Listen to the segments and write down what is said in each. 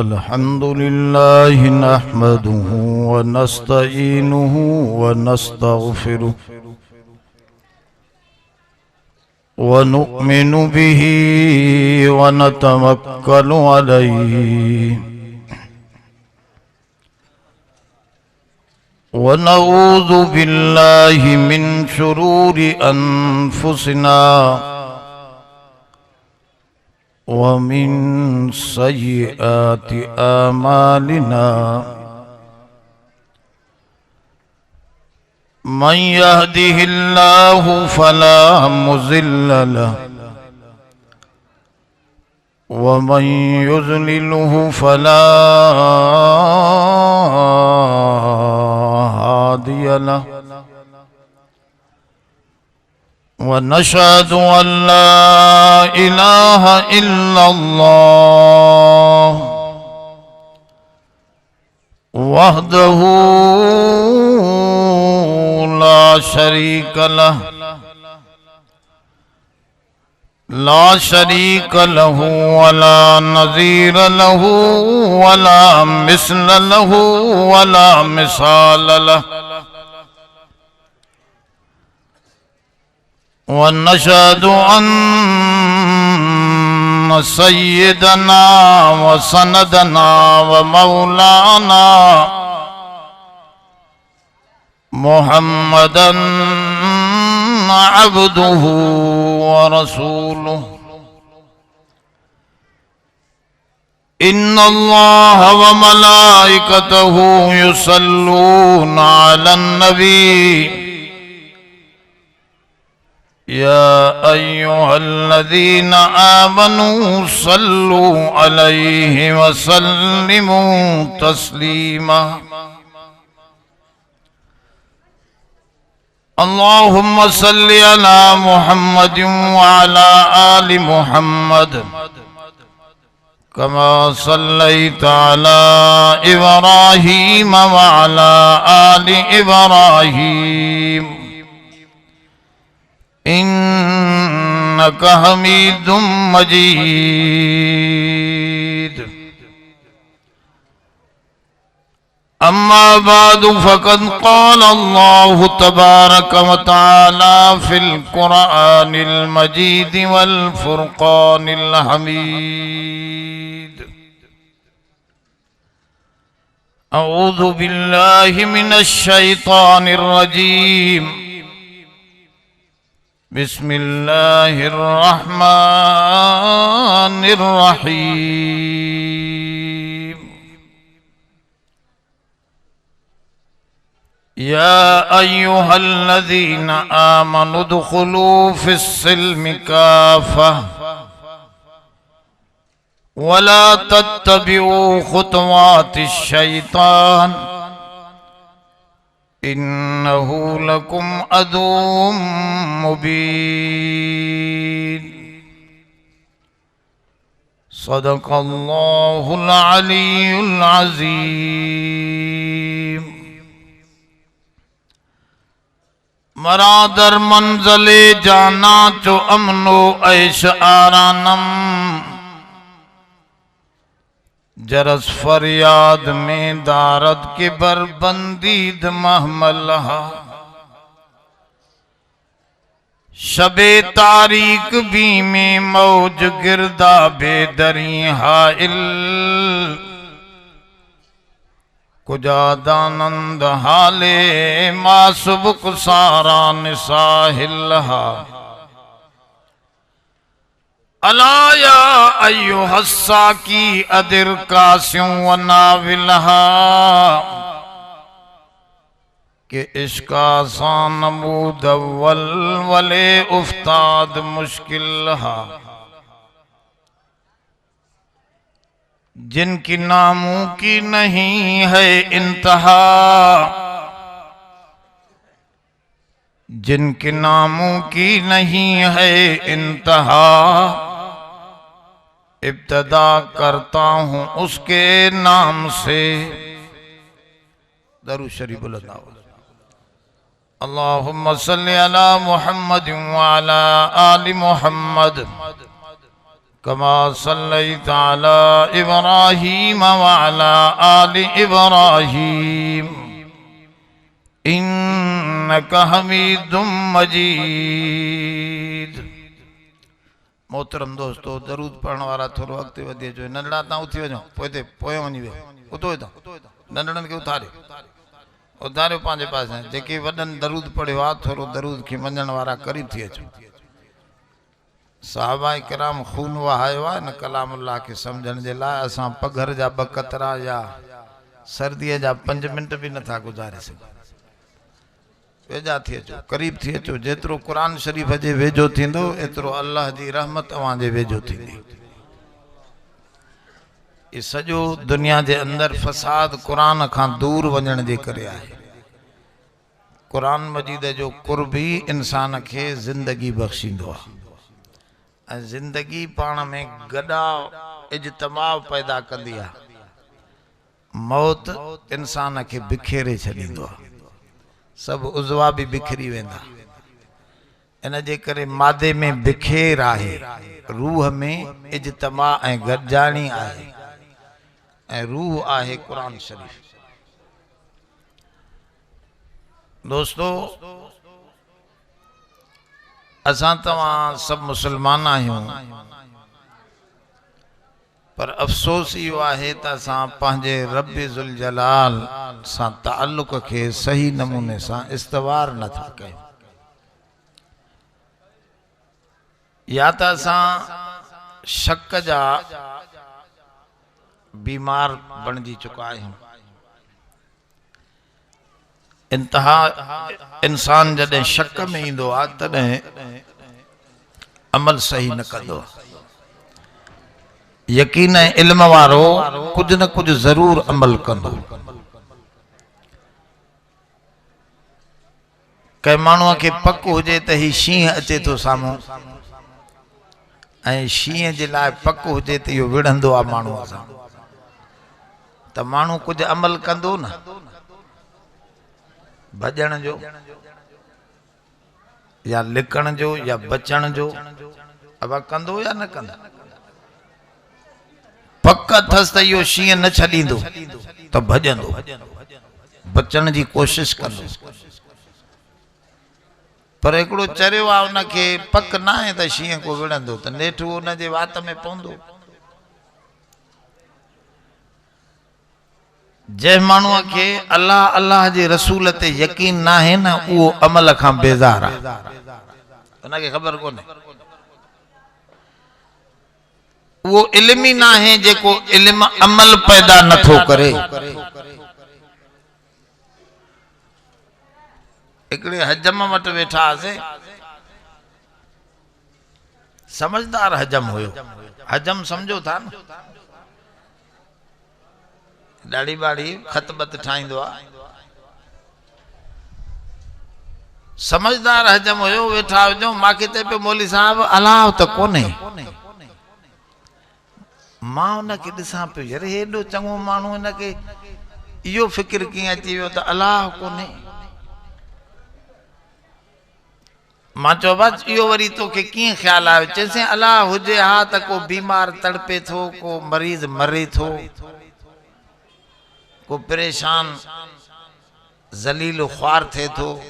अल्हम्दुलिल्लाह नहमदुहु व नस्तईनुहु व नस्तगफिरुह व नु'मिनु बिही व नतवक्कलु अलैहि व नऊज़ु बिल्लाहि मिन शुरूरि अनफुसिना वमिन सय्यिआति आमालिना मन यहदिहिल्लाहु फला मुज़िल्ल लहु व मन युज़्लिलहु फला हादिय लहु वनशहदु अल्ला इलाहा इल्लल्लाह वहदहु ला शरीक लहु वला नज़ीर लहु वला मिस्ल लहु वला मिसाल लहु वनशहदु अन्न सय्यदना व सनदना व मौलाना मुहम्मदन अब्दुहु व रसूलुहु इन्नल्लाह व मलाइकतहु युसल्लूना अलन नबी या अय्युहल्लज़ीना आमनू सल्लू अलैहि व सल्लिमू तस्लीमा अल्लाहुम्मा सल्लि अला मुहम्मदिन व अला आलि मुहम्मद कमा सल्लैता अला इब्राहीम व अला आलि इब्राहीम इन्नका हमीदुम मजीद। अम्मा बादु फ़क़द क़ाल अल्लाहु तबारक व तआला फ़िल क़ुरआनिल मजीद वल फ़ुरक़ानिल हमीद। अऊज़ु बिल्लाहि मिनश शैतानिर रजीम। बिस्मिल्लाहिर्रहमानिर्रहीम। या अय्युहल्लज़ीना आमनु उदखुलू फिस्सिल्मि काफ़ा वला तत्तबिऊ खुतवातिश शैतान इन्नहु लकुम अदुव्वुम मुबीन। सदक़ल्लाहुल अलीयुल अज़ीम। मरादर मंज़ले जाना चो अमनो ऐश आरानम जरस फरियाद में दारद के बरबंदीद महमलहा शबे तारीक भी में मौज गिरदा बेदरी हाइल कुजा दानंद हाले मासुबुक सारा निसाहिलहा अलाया अय्युहस्सा की अदिर कास्यों व नाविलहा के इश्का सान मुदव्वल वले उफ्ताद मुश्किलहा जिनकी नामों की नहीं है इंतहा जिनके नामों की नहीं है इंतहा इब्तदा करता हूँ उसके नाम से। दरूद शरीफ बुलंद अल्लाहुम्मा सल्लि अला मुहम्मद व अला आलि मुहम्मद कमा सल्लैता अला इब्राहीम व अला आलि इब्राहीम इन्नका हमीदुम मजीद। मोहतरम दोस्तों, दरूद पढ़ने वाला थोड़ो अॻिते वधी अचो। नंढड़ा तव्हां उथी वञो, पोइ वञी वियो, उथो हितां, नंढड़नि खे उथारियो पंहिंजे पासे। जेके वॾनि दरूद पढ़ियो आहे, थोरो दरूद खे मञण वारा क़रीब थी अचो। साहबा किराम खून वहायो आहे न कलामुल्लाह खे सम्झण जे लाइ। असां पघर जा 2 कतरा या सर्दीअ जा 5 मिंट बि नथा गुज़ारे सघूं। वेझा थी अचो, क़रीब थी अचो। जेतिरो क़ुरान शरीफ़ जे वेझो थींदो, एतिरो अल्लाह जी रहमत तव्हां जे वेझो थींदी। ये सॼो दुनिया जे अंदरि फ़साद क़ुरान खां दूर वञण जे करे आहे। क़ुरान मजीद जो क़ुर्ब ई इंसान खे ज़िंदगी बख़्शींदो आहे। ऐं ज़िंदगी पाण में गॾा इज्तिमा पैदा कंदी आहे। मौत इंसान खे बिखेरे छॾींदो आहे, सभु उज़वा बि बिखरी वेंदा। इन जे करे मादे में बिखेर आहे, रूह में इज्तिमा ऐं गॾजाणी आहे, ऐं रूह आहे क़ुरान शरीफ़। दोस्तों, असां तव्हां सभु मुसलमान आहियूं, पर अफ़सोस इहो आहे त असां पंहिंजे रब ज़ुल जलाल सां ताल्लुक़ खे सही नमूने सां इस्तवार नथा कयूं। या त असां शक जा बीमार बणिजी चुका आहियूं। इंतहा इंसान जॾहिं शक में ईंदो आहे तॾहिं अमल सही न कंदो। यकीन ऐं इल्म वारो कुझु न कुझु ज़रूर अमल कंदो। कंहिं माण्हूअ खे पक हुजे त ही शींहं अचे थो साम्हूं, ऐं शींहं जे लाइ पक हुजे त इहो विढ़ंदो आहे माण्हूअ सां, त माण्हू कुझु अमल कंदो न। भॼण जो या लिकण जो या बचण जो अब कंदो या न कंदो। पक अथसि त इहो शींहं न छॾींदो त भॼंदो, बचण जी कोशिश कंदो। पर हिकिड़ो चरियो आहे, उनखे पक न आहे त शींहं को विढ़ंदो, त नेठि उहो उनजे वात में पवंदो। जंहिं माण्हूअ खे अल्लाह अल्लाह जे रसूल ते यकीन न आहे न, उहो अमल खां बेज़ार आहे। उनखे ख़बर कोन्हे, उहो इल्म ई न आहे जेको इल्म अमल पैदा नथो करे। हिकिड़े हजम वटि वेठा हुआसीं, समझदार हजम हुयो। हजम समझो था न, ॾाढ़ी बाड़ी खत बत ठाहींदो आहे। समझदार हजम हुयो, वेठा हुजो। मांखे चए पियो मौली साहब अलाह त कोन्हे। मां उनखे ॾिसां पियो, यार हेॾो चङो माण्हू, हिनखे इहो फ़िक्र कीअं अची वियो त अलाह कोन्हे। मां चयो बस इहो वरी तोखे कीअं ख़्यालु आयो? चइसि अलाह हुजे हा त को बीमार तड़पे थो, को मरीज़ मरे थो, को परेशान ज़लील ख्वार थे थो,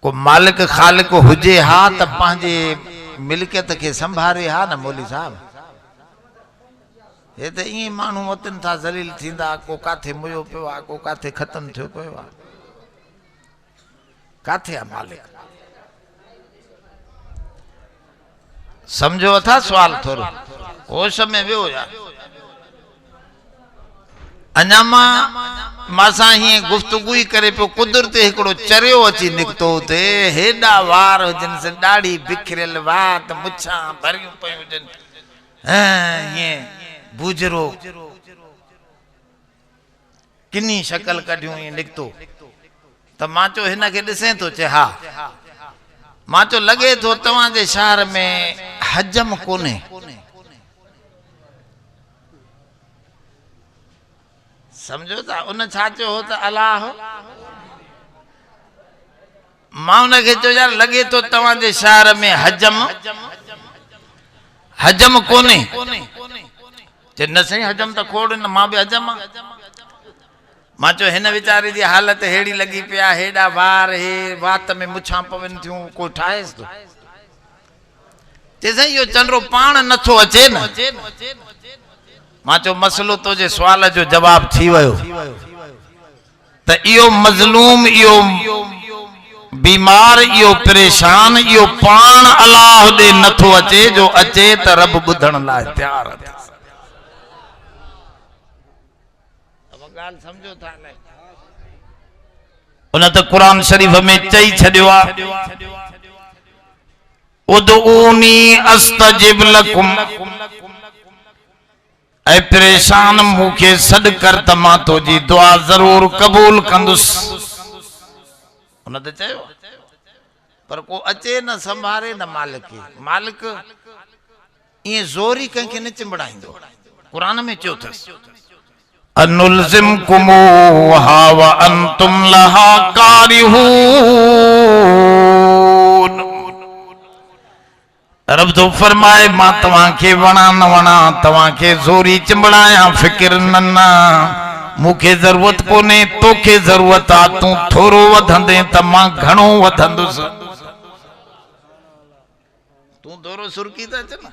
को मालिक ख़ालिक हुजे हा त पंहिंजे मिल्कियत खे संभारे हा न मौली साहब। हे त ईअं माण्हू वतन था ज़लील थींदा, को काथे मुयो पियो आहे, को काथे ख़तम थियो पियो आहे। काथे आहे मालिक? समझो था सवाल? थोरो होश में वियो यार। अञा मां सां हीअं गुफ़्तगू ई करे पियो, कुदरती हिकिड़ो चरियो अची निकितो हुते। हेॾा वार हुजनि से, ॾाढ़ी बिखरियल वात, मुछां भरियूं पयूं हुजनि, हीअं बूजरो किनी शक्ल कढियूं, ईअं निकितो। त मां चयो हिनखे ॾिसें थो? चए हा। मां चयो लॻे थो तव्हांजे शहर में हजम कोन्हे। समझो था? उन छा चयो हो त अलाह। मां उनखे चयो यार लॻे थो तव्हांजे शहर में हजम हजम कोने जे न सही हजम तो खोड़ न मां भी हजम मां चो हिन वीचारे जी हालत हेड़ी लगी पिया हेड़ा वार हे वात में मुछा पवन थियूं को ठाएस तो चेसा यो चंद्रो पाण नथो अचे न मां चो मसलो तो जे सवाल जो जवाब थी वयो त इयो मजलूम इयो बीमार इयो परेशान इयो पाण अल्लाह दे नथो अचे जो अचे त रब बुधण ला तैयार है गाल समझो था उन त कुरान शरीफ में चई छडियो उदऊनी अस्तजिब लकुम ऐ परेशान मुखे सद कर त मां तो जी दुआ जरूर कबूल कंदुस उन त चयो पर को अचे न संभारे न मालिक ये जोरी कंके न चिंबड़ाइंदो कुरान में चयो थस अनुलजिमकुमू व अंतुम लहा कारिहून रब तो फरमाए मां तवा के वणा न वणा तवा के जोरी चिंबड़ाया फिक्र नन्ना मुखे जरूरत कोने तोखे जरूरत आ तू थोरो वधंदे त मां घणो वधंदुस तू थोरो सुरकी त अच न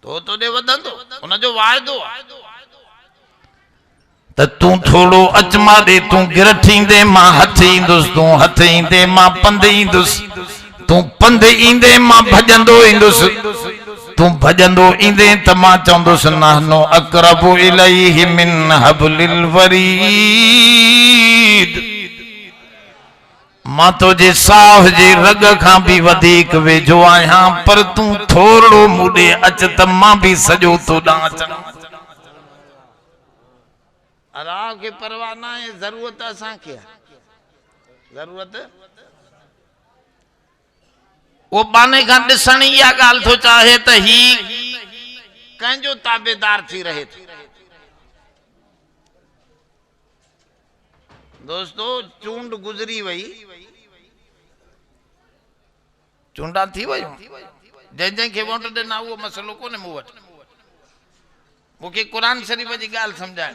तो दे वधंदो उन जो वायदो त तू थोड़ो अच मां दे तू गिरठींदे मां हथ ईंदुस तू हथ ईंदे मां पंध ईंदुस तू पंध ईंदे मां भजंदो ईंदुस तू भजंदो ईंदे त मां चवंदुस नहनो अक़रबु इलैहि मिन हब्लिल वरीद मां तो जे साह जे रग खां भी वधीक वेझो आहियां पर तू थोड़ो मुडे अच त मां भी सजो तो डांच अल्लाह के परवाह ना है जरूरत असा के जरूरत वो बाने का दिसण या गाल तो चाहे त ही कंजो ताबेदार थी रहे थी दोस्तों चूंड गुजरी वही चूंडा थी वही जै के वोट देना वो मसलो कोने मूं वट मुके कुरान शरीफ जी गाल समझाए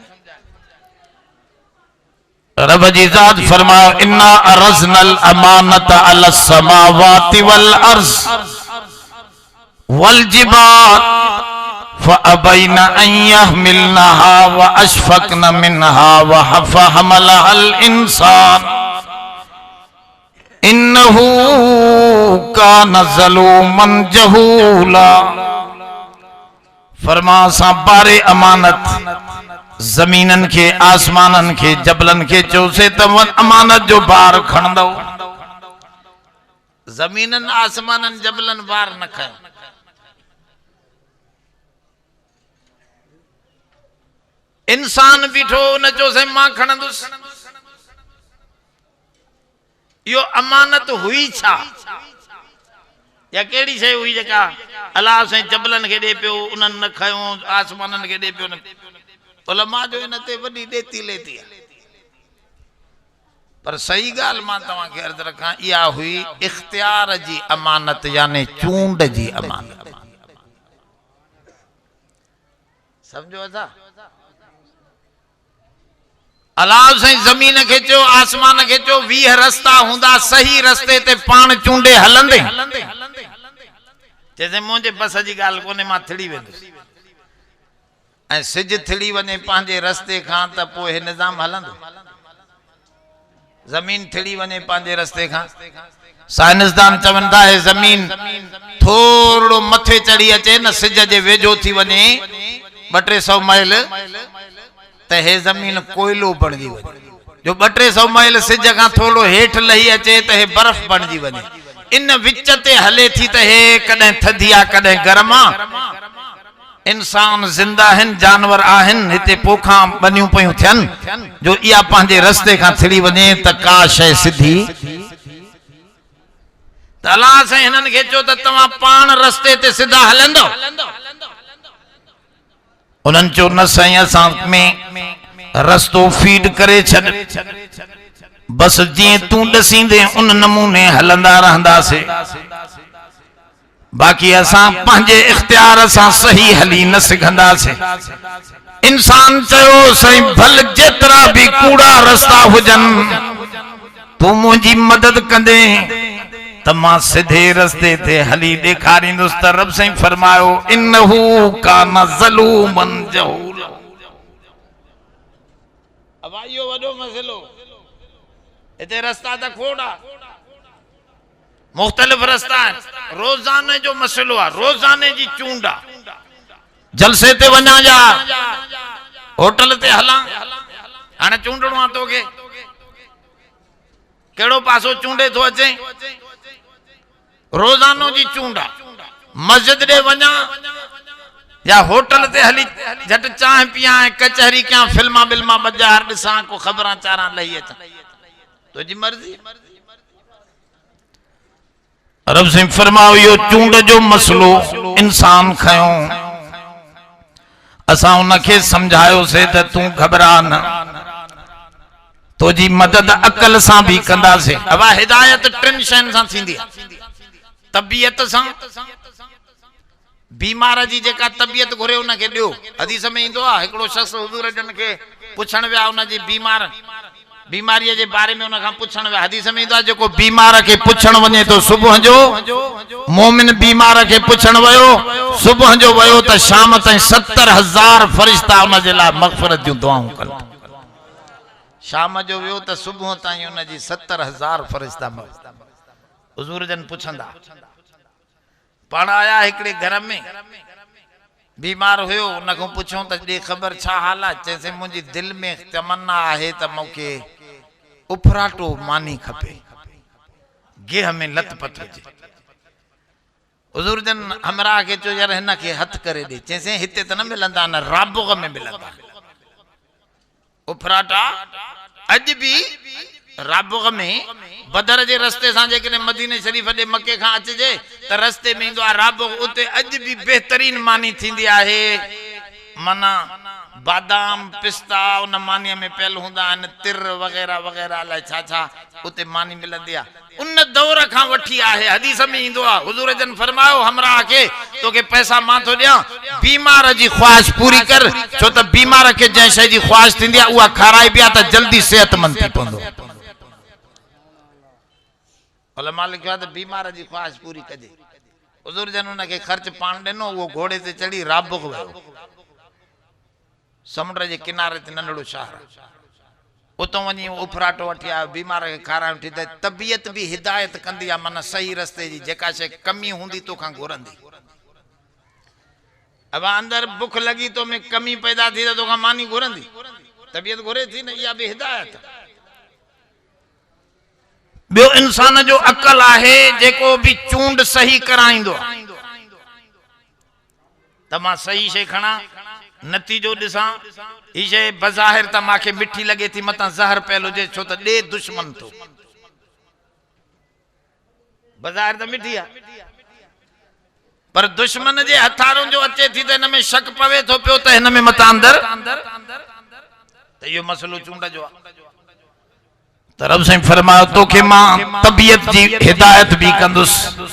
रब जी ज़ात फरमायो इन्ना अरज़नल अमानत अला समावाति वल अर्ज़ वल जिबाल फअबैन अन यहमिलनहा व अशफक़न मिनहा व हफ़हमलहल इंसान इन्नहु कान ज़लूमन जहूला फरमा सा बारे अमानत जमीनन के आसमानन के जबलन के चौसे तम अमानत जो बार खणदो जमीनन आसमानन जबलन बार न खण इंसान बीठो न चौसे मां खणदुस यो अमानत हुई छा या केड़ी शे हुई जका अल्लाह से जबलन के दे पियो उनन न खयो आसमानन के दे पियो न उलमा जो इन ते वडी देती लेती पर सही गाल मां तवा के अर्ज रखा या हुई इख्तियार जी अमानत यानी चूंड जी अमानत समझो था अल्लाह से जमीन के चो आसमान के चो 20 रस्ता हुंदा सही रस्ते ते पान चूंडे हलंदे जैसे मुझे बस जी गाल कोने मां थड़ी वेंदुस ऐ सिज थड़ी वने पांजे रस्ते खां त पोइ निजाम हलंदो जमीन थड़ी वने पांजे रस्ते खां साइंसदान चवंदा है जमीन थोड़ो मथे चढ़ी अचे न सिज जे वेझो थी वने 200-300 माइल त हे जमीन कोयलो बणजी वने जो 200-300 माइल सिज खां थोड़ो हेठ लही अचे त हे बर्फ बणजी वने इन विच ते हले थी त हे कदे थधिया कदे गरमा इंसान जिंदा हैं जानवर आहन हिते पोखा बनियूं पयूं थियन जो इया पांजे रस्ते खां थड़ी वने त का शय सिधी त अल्लाह से हिनन के चो त तवा पाण रस्ते ते सीधा हलंदो उनन चो न सही असां में रस्तो फीड करे छड बस जी तू दसींदे उन नमूने हलंदा रहंदा से बाक़ी असां पंहिंजे इख्तियार सां सही हली न सघंदासीं। इंसान चयो सही भल जेतिरा भी कूड़ा रस्ता हुजनि तू मुंहिंजी मदद कंदे त मां सिधे रस्ते ते हली ॾेखारींदुसि। त रब साईं फरमायो इन्नहू कान ज़लूमन जहूला। अब इहो वॾो मसइलो, हिते रस्ता त खोड़ आहे, मुख़्तलिफ़ रस्ता आहिनि। रोज़ाने जो मसइलो आहे, रोज़ाने जी चूंड आहे। जलसे ते वञा या होटल ते हलां, हाणे चूंडणो आहे तोखे, कहिड़ो पासो चूंडे थो अचे? रोज़ानो जी चूंड आहे। मस्जिद ॾे वञा या होटल ते हली झट चांहि पियां, कचहरी कयां, फिल्मा बिल्मा बाज़ार ॾिसां, को ख़बरां चारां लही अचां, तुंहिंजी मर्ज़ी। रब साईं फरमायो इहो चूंड जो मसलो इंसान खयो, असां उनखे समझायोसीं त तूं घबरा न, तुंहिंजी मदद अकल सां भी कंदासीं। अब हिदायत टिनि शयुनि सां थींदी आहे। तबियत सां, बीमार जी जेका तबियत घुरे उनखे ॾियो। हदीस में ईंदो आहे हिकिड़ो शख़्स हुज़ूर जन खे पुछण विया, उनजी बीमारीअ जे बारे में उनखां पुछण विया। हदीस में ईंदो आहे जेको बीमार खे पुछण वञे तो सुबुह जो, मोमिन बीमार खे पुछण वियो, सुबुह जो वियो त शाम ताईं 70,000 फरिश्ता उनजे लाइ मग़फ़िरत जूं दुआऊं कनि। शाम जो वियो त सुबुह ताईं उनजी 70,000 फरिश्ता हुज़ूर जन पुछंदा। पाण आया हिकिड़े घर में, बीमार हुयो, उनखां पुछूं त ॾे ख़बर छा हाल आहे? चइसि मुंहिंजी दिलि में तमन्ना आहे त मूंखे उफराटो मानी खपे, गेह में लत पत हुजे। हुज़ूर जन हमरा खे चयो यार हिन खे हथ करे ॾे। चइसि हिते त न मिलंदा, न राबुग में मिलंदा उफराटा। अॼु भी राबुग में बदर जे रस्ते सां जेकॾहिं मदीने शरीफ ॾे मके खां अचिजे त रस्ते में ईंदो आहे राबुग, उते अॼु भी बेहतरीन मानी थींदी आहे। माना बादाम पिस्ता उन मानीअ में पियल हूंदा आहिनि, तिर वग़ैरह वग़ैरह अलाए छा छा उते मानी मिलंदी आहे। उन दौर खां वठी आहे। हदीस में ईंदो आहे हुज़ूर जन फरमायो हमरा खे तोखे पैसा मां थो ॾियां, बीमार जी ख्वाहिश पूरी कर, छो त बीमार खे जंहिं शइ जी ख्वाहिश थींदी आहे उहा खाराइबी आहे त जल्दी सेहतमंद थी पवंदो। उलमा लिखियो आहे त बीमार जी ख्वाहिश पूरी कजे। हुज़ूर जन उनखे ख़र्च पाण ॾिनो, उहो घोड़े ते चढ़ी राबुग वियो। समुंड जे किनारे ते नंढड़ो शहर, उतां वञी उफराटो वठी आयो, बीमार खे खाराइण वठी। त तबियत भी हिदायत कंदी आहे, माना सही रस्ते जी। जेका शइ कमी हूंदी तोखां घुरंदी। अब अंदर बुख लगी तो में कमी पैदा थी त तोखां मानी घुरंदी, तबियत घुरे थी न, इहा भी हिदायत। ॿियो इंसान जो अकल आहे जेको भी चूंड सही कराईंदो त मां सही शइ खणा, नतीजो ॾिसां। ही शइ बज़ाहिर त मूंखे मिठी लगे थी, मतां ज़हर पियल हुजे, छो त ॾे दुश्मन थो। बज़ाहिर त मिठी आहे, पर दुश्मन जे हथारों जो अचे थी त हिन में शक पवे थो पियो त हिन में मतां अंदर त इहो मसलो चूंड जो आहे। त रब साईं फरमायो तोखे मां तबियत जी हिदायत भी कंदुसि,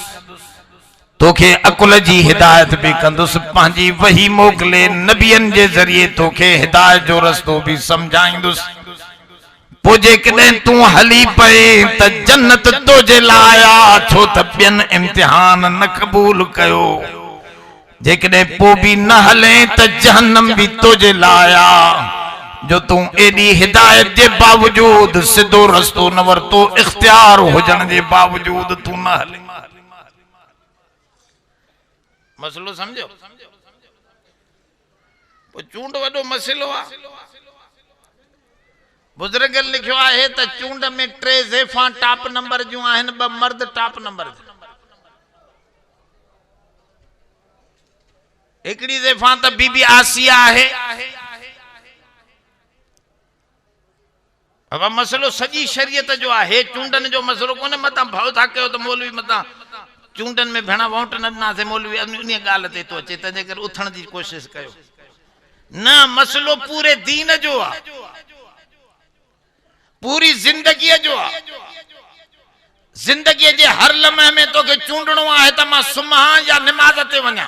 तोखे अकुल जी हिदायत भी कंदुसि, पंहिंजी वही मोकिले नबियनि जे ज़रिए तोखे हिदायत जो रस्तो भी समझाईंदुसि। पोइ जेकॾहिं तूं हली पए त जन्नत तुंहिंजे लाइ आहे, छो त ॿियनि इम्तिहान न क़बूल कयो। जेकॾहिं पोइ भी न हले त जहन्नम भी तुंहिंजे लाइ आहे, जो तूं एडी हिदायत जे बावजूद सिधो रस्तो न वरतो, इख्तियार हुजण जे बावजूद तूं न हले। मसलो समझो? चूंड वॾो मसइलो आहे। बुजुर्ग लिखियो आहे त चूंड में 3 ज़ेफा टॉप नंबर जूं आहिनि, 2 मर्द टॉप नंबर। हिकिड़ी ज़ेफा त बीबी आसिया आहे। अब मसलो सॼी शरीयत जो आहे, चूंडन जो मसलो कोन्हे। मतां भउ था कयो त मौलवी मतां चूंडन में भेण वोट न ॾिनासीं, मौलवी उन ॻाल्हि ते थो अचे, तंहिंजे करे उथण जी कोशिश कयो। न, मसलो पूरे दीन जो आहे, पूरी ज़िंदगीअ जो आहे। जिंदगी जे हर लम्हे में तो के चूंडणो आहे त मां सुम्हा या नमाज ते वञा,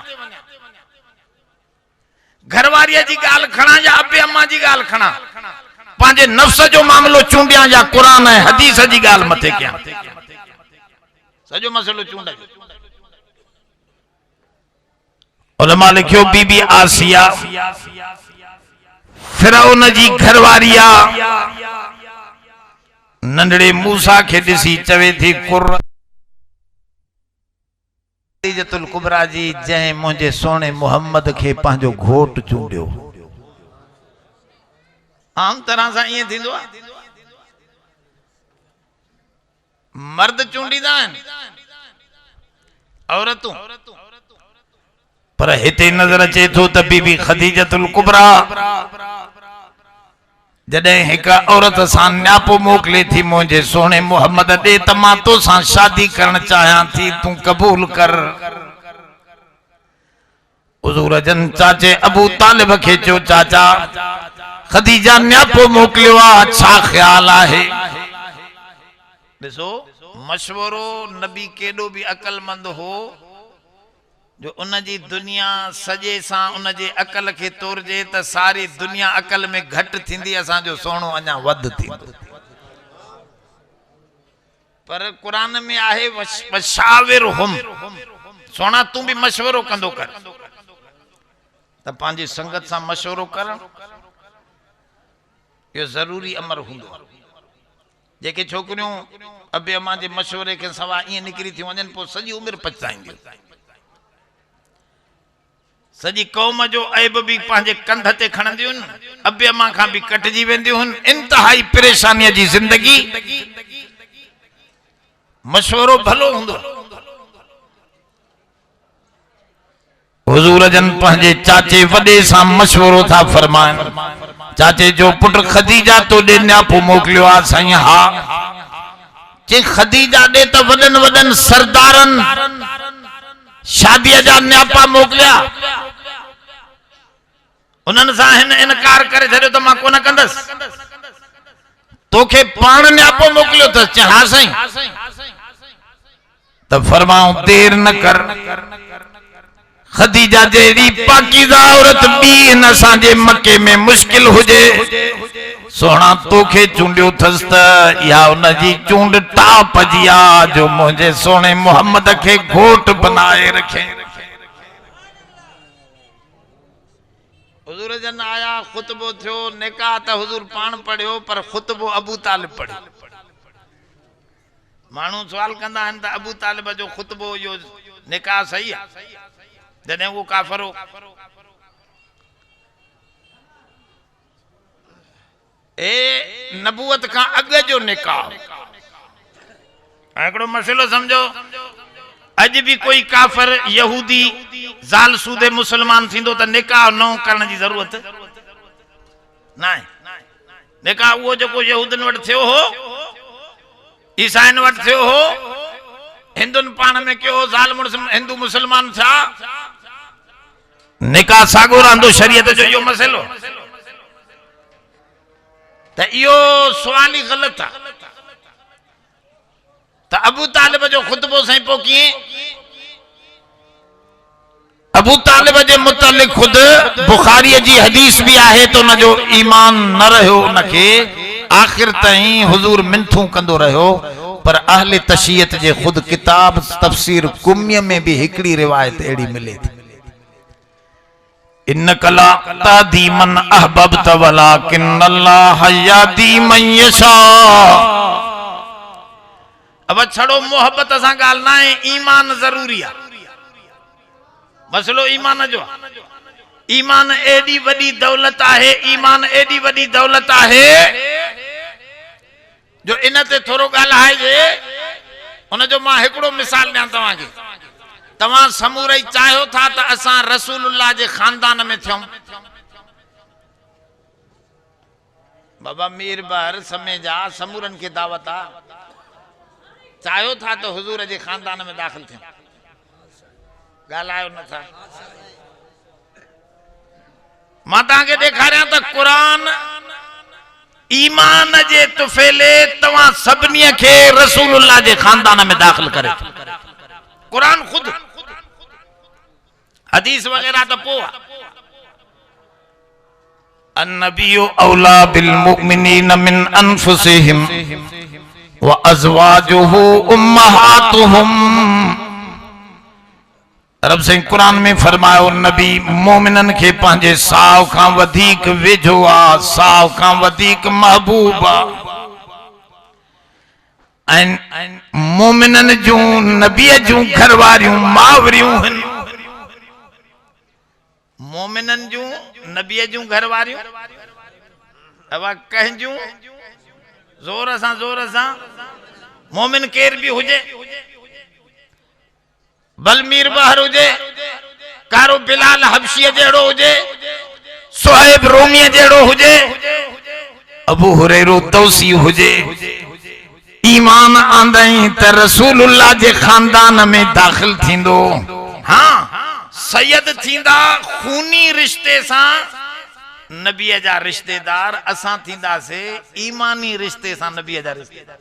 घरवारी जी गाल खणा या अबे अम्मा जी गाल खणा, पांजे नफ्स जो मामलो चूंडिया या कुरान है हदीस जी गाल मथे कया, सजो मसलो चूंड। उलमा लिखियो बीबी आसिया फिरौन जी घरवारिया नंढड़े मूसा के दिसी चवे थी खदीजतुल कुबरा जी जै मुझे सोने मोहम्मद के पांजो घोट चूंडियो। आम तरह से ये थींदो आ, मर्द चूंडीदा आहिनि औरतूं, पर हिते नजर अचे थो त बीबी खदीजतुल कुबरा जॾहिं हिक औरत सां न्यापो मोकिले थी मुझे सोने मोहम्मद दे त मां तो सां शादी करण चाहियां थी, तू कबूल कर। हुजूर जन चाचे अबू तालिब के चयो चाचा खदीजा न्यापो मोकिलियो आ, छा ख्याल आहे? ॾिसो मशवरो नबी केॾो बि अकलमंद हो जो उन जी दुनिया सजे सां उन जे अकल के तोड़जे त सारी दुनिया अकल में घट थींदी, असांजो सोनो अञा वध थींदो। पर कुरान में आहे वशाविरहुम, सोना तू भी मशवरो कंदो कर, त पंहिंजी संगत सां मशवरो करण यो जरूरी अमर हुंदो। जेके छोकरियों अबे अम्मा जे मशवरे के सवा ईअं निकिरी थी वञनि पोइ सॼी उमिरि पछताईंदियूं, सॼी कौम जो ऐब भी पंहिंजे कंध ते खणंदियूं, अबे अम्मा खां भी कटजी वेंदियूं, इंतहाई परेशानी जी जिंदगी। मशवरो भलो हुंदो। हुजूर जन पंहिंजे चाचे वॾे सां मशवरो था फरमाइनि, चाचे जो पुट खदीजा तो दे न्यापो मोकिलियो आ। साईं हा, जे खदीजा दे त वॾनि वॾनि सरदारनि शादीअ जा न्यापा मोकिलिया, उन्हनि सां हिन इनकार करे छॾियो त मां कोन कंदसि, तोखे पाण न्यापो मोकिलियो अथसि। हा साईं, त फरमाऊं देर न कर, खदीजा जहिड़ी पाकीज़ा औरत बी हिन असांजे मके में मुश्किल हुजे, सोना तोखे चूंडियो अथसि त इहा उन जी चूंड टाप जी आ जो मुंहिंजे सोने मोहम्मद खे घोट बनाए रखे। हुजूर जन आया, खुतबो थियो, निकाह त हुजूर पाण पढ़ियो, पर खुतबो अबू तालिब पढ़ियो। माण्हू सवाल कंदा आहिनि त अबू तालिब जो खुतबो इहो निकाह सही आहे जॾहिं वो काफर हो? ए नबूवत का अग जो निकाह। हिकिड़ो मसइलो समझो, अज भी कोई काफर यहूदी जाल सूदे मुसलमान थींदो त निकाह न करण जी जरूरत न आहे। निकाह वो जो यहूदन वट थियो हो, ईसाइन वट थियो हो, हिंदुन पाण में कयो, जाल हिंदू मुसलमान था, निकाह सागो रहंदो शरीयत जो इहो मसइलो। त इहो सवाल ही गलत आहे। त अबू तालिब जो खुतबो सही पो कीअं? अबू तालिब जे मुतालिक खुद बुखारी जी हदीस भी आहे तो न जो ईमान न रहियो, उनके आखिर ताईं हुजूर मिनथू कंदो रहियो। पर अहले तशय्यत जे खुद किताब तफसीर कुम्य में भी हिकड़ी रिवायत एड़ी मिले थी, इन्नकला तादी मन अहबब्त वलाकिन्नल्लाह यादी मन यशा। अब छड़ो मोहब्बत सां गाल ना है, ईमान जरूरी है। मसलो ईमान जो, ईमान एडी वडी दौलत है, ईमान एडी वडी दौलत है जो इन ते थोरो गाल्हाए जे उन जो मां हिकड़ो मिसाल ॾियां तव्हांखे। तव्हां समूरई चाहियो था त असां रसूलुल्लाह जे खानदान में थियूं। बाबा मीर बर समय जा समूरन के दावत आ, चाहियो था तो हुजूर जे खानदान में दाखिल थियूं। गाल्हायो नथा। मां तव्हांखे ॾेखारियां त क़ुरान ईमान जे तुफेले तवा सबनी के रसूलुल्लाह जे खानदान में दाखिल करे। कुरान खुद, हदीस वगैरह तो पोआ। अन्नबियु औला बिल मुमिनीन मिन अनफुसिहिम व अज़वाजुहु उम्महातुहुम। रब से कुरान में फरमायो नबी मोमिनन के पंहिंजे साव खां वधीक वेझो आ, साव खां वधीक महबूब आ। मोमिनन जूं नबी जूं घरवारियूं मावरियूं हन। मोमिनन जूं नबी जूं घरवारियूं अब कहजूं जोर सां मोमिन केर भी हुजे, बलमीर बहर हुजे, कारो बिलाल हबशी जेड़ो हुजे, सुहैब रोमी जेड़ो हुजे, अबू हुरैरा तौसी हुजे, ईमान आंदई त रसूलुल्लाह जे खानदान में दाखिल थींदो। हाँ सैयद थींदा खूनी रिश्ते सां, नबी जा रिश्तेदार असां थींदासे ईमानी रिश्ते सां नबी जा रिश्तेदार।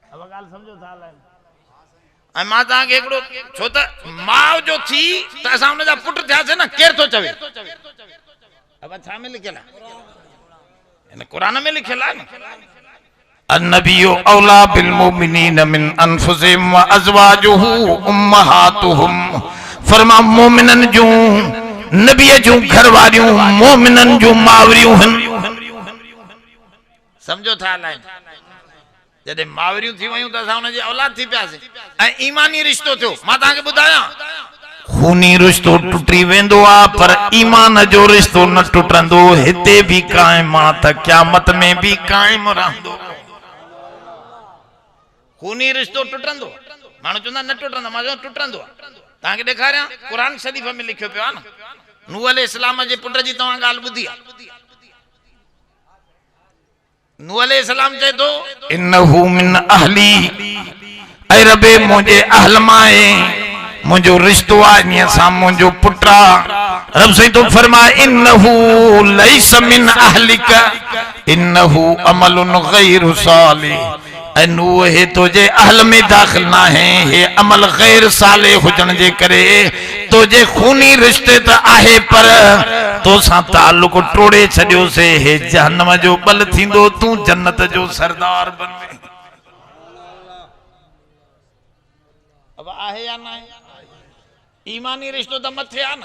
अब गाल समझो था ऐं मां तव्हांखे हिकिड़ो, छो त माउ जो थी त असां हुन जा पुट थियासीं न, केर थो चवे? अब छा में लिखियल आहे? हिन क़ुरान में लिखियल आहे न, अन्नबियु औला बिल मुमिनीन मिन अनफुसिहिम व अज़वाजुहु उम्महातुहुम। फरमा मोमिनन जूं नबी जूं घरवारियूं मोमिनन जूं मावरियूं हन। समझो था लाइन? जदे मावरियूं थी वयूं त असां हुनजी औलाद थी पियासीं ऐं ईमानी रिश्तो थियो। मां तव्हांखे ॿुधायां खूनी रिश्तो टुटी वेंदो आहे पर ईमान जो रिश्तो न टुटंदो। हिते भी कायम आहे त क़यामत में भी कायम रहंदो। खूनी रिश्तो टुटंदो, माण्हू चवंदा न टुटंदो, मां चवां टुटंदो। तव्हांखे ॾेखारियां क़ुरान शरीफ में लिखियो पियो आहे न। नूह अलैहिस्सलाम जे पुट जी तव्हां ॻाल्हि ॿुधी आहे। नूह अलैहिस्सलाम चए थो इन्नहु मिन अहली, ऐ रबे मुंहिंजे अहल मां आहे, मुंहिंजो रिश्तो आहे इन सां, मुंहिंजो पुट आहे। रब साईं तो फरमाए इन्नहु लैस मिन अहलिक इन्नहु अमलुन गैर सालिह। ऐं नूह हे तुझे अहल में दाखिल ना है, हे अमल गैर साले हुजण जे करे तुझे खूनी रिश्ते त आहे पर तो सां ताल्लुक टोड़े छडियो से। हे जहन्नम जो बल थींदो, तू जन्नत जो सरदार बन। अब आहे या ना आहे? ईमानी रिश्तो त मथे आ न।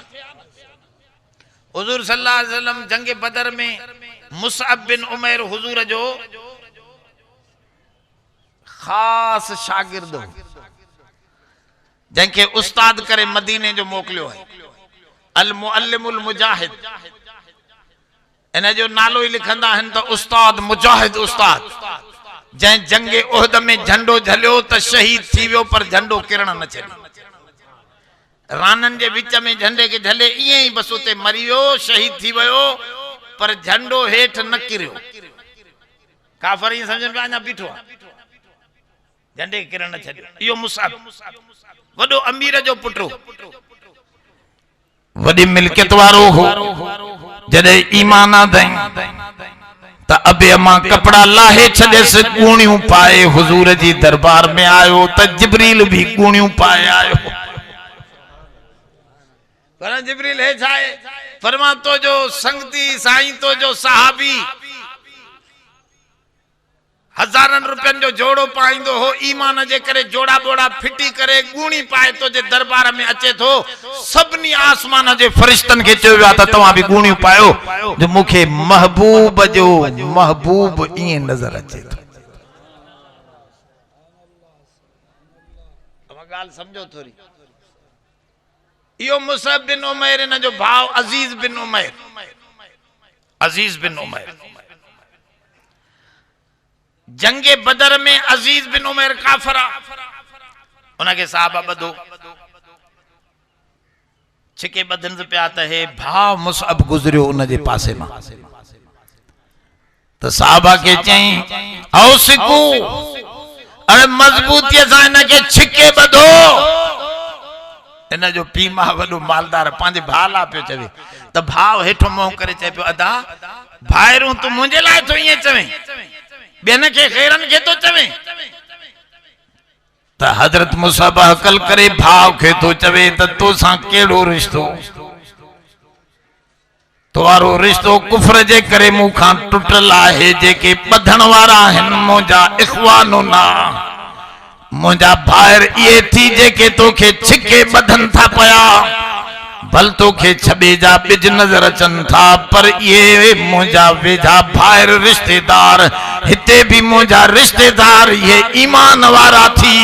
हुजूर सल्लल्लाहु अलैहि वसल्लम जंग बदर में मुसअब बिन उमैर हुजूर जो खास शागिर्द हो, जंहिंखे उस्ताद करे मदीने जो मोकिलियो है, अल मुअल्लिमुल मुजाहिद। इन जो नालो ही लिखंदा आहिनि त उस्ताद मुजाहिद उस्ताद। जंहिं जंग उहद में झंडो झलियो त शहीद थी वियो पर झंडो किरण न छॾियो। रानन जे विच में झंडे के झले ईअं ई बस उते मरी वियो, शहीद थी वियो पर झंडो हेठ न किरियो। काफ़र ईअं समझनि पिया अञा बीठो आहे, झंडे किरण न छॾियो। इहो मुसअब वॾो अमीर जो पुटु, वॾी मिल्कियत वारो हो। जॾहिं ईमान आंदई त अबे मां कपड़ा लाहे छॾेसि, कूणियूं पाए हुजूर जी दरबार में आयो त जिब्रील भी कूणियूं पाए आयो। पर जिब्रील है छाए? फरमा तो जो संगती साईं, तो जो सहाबी हजारन रुपयन जो जोड़ो पाईंदो हो, ईमान जे करे जोड़ा बोड़ा फिटी करे गूणी पाए तो जे दरबार में अचे थो, सभनी आसमान जे फरिश्तन के चयो वियो त तव्हां भी गूणी पायो जो मुखे महबूब जो महबूब ईअं नजर अचे थो। अब ॻाल्हि समझो थोरी। इहो मुसअब बिन उमैर, इन जो भाउ अजीज बिन उमैर। अजीज बिन उमैर जंगे बदर में अजीज बिन उमैर काफरा, उनके साहबा बधो छिके बदन से पिया त हे भाउ मुसअब गुजरियो उन जे पासे मां। त साहबा के चई औसिकू, अरे मजबूती सां इनके छिके बधो। इन जो पी मां वॾो मालदार पंहिंजे भाउ लाइ पियो चवे त भाउ हेठो मुंहुं करे चए पियो अदा भाइरूं तूं मुंहिंजे लाइ थो ईअं चवे ॿियनि खे ख़ैरनि खे थो चवे त हज़रत मूसा अकल करे भाउ खे थो चवे त तोसां कहिड़ो रिश्तो तुवारो रिश्तो कुफर जे करे मूंखां टुटल आहे जेके ॿधण वारा आहिनि मुंहिंजा इख़वानो ना मुंहिंजा भाइर इहे थी जेके तोखे छिके ॿधनि था पिया भल तोखे छॿे जा ॿिज नज़र अचनि था पर इहे मुंहिंजा वेझा भाइर रिश्तेदार हिते बि मुंहिंजा रिश्तेदार इहे ईमान वारा थी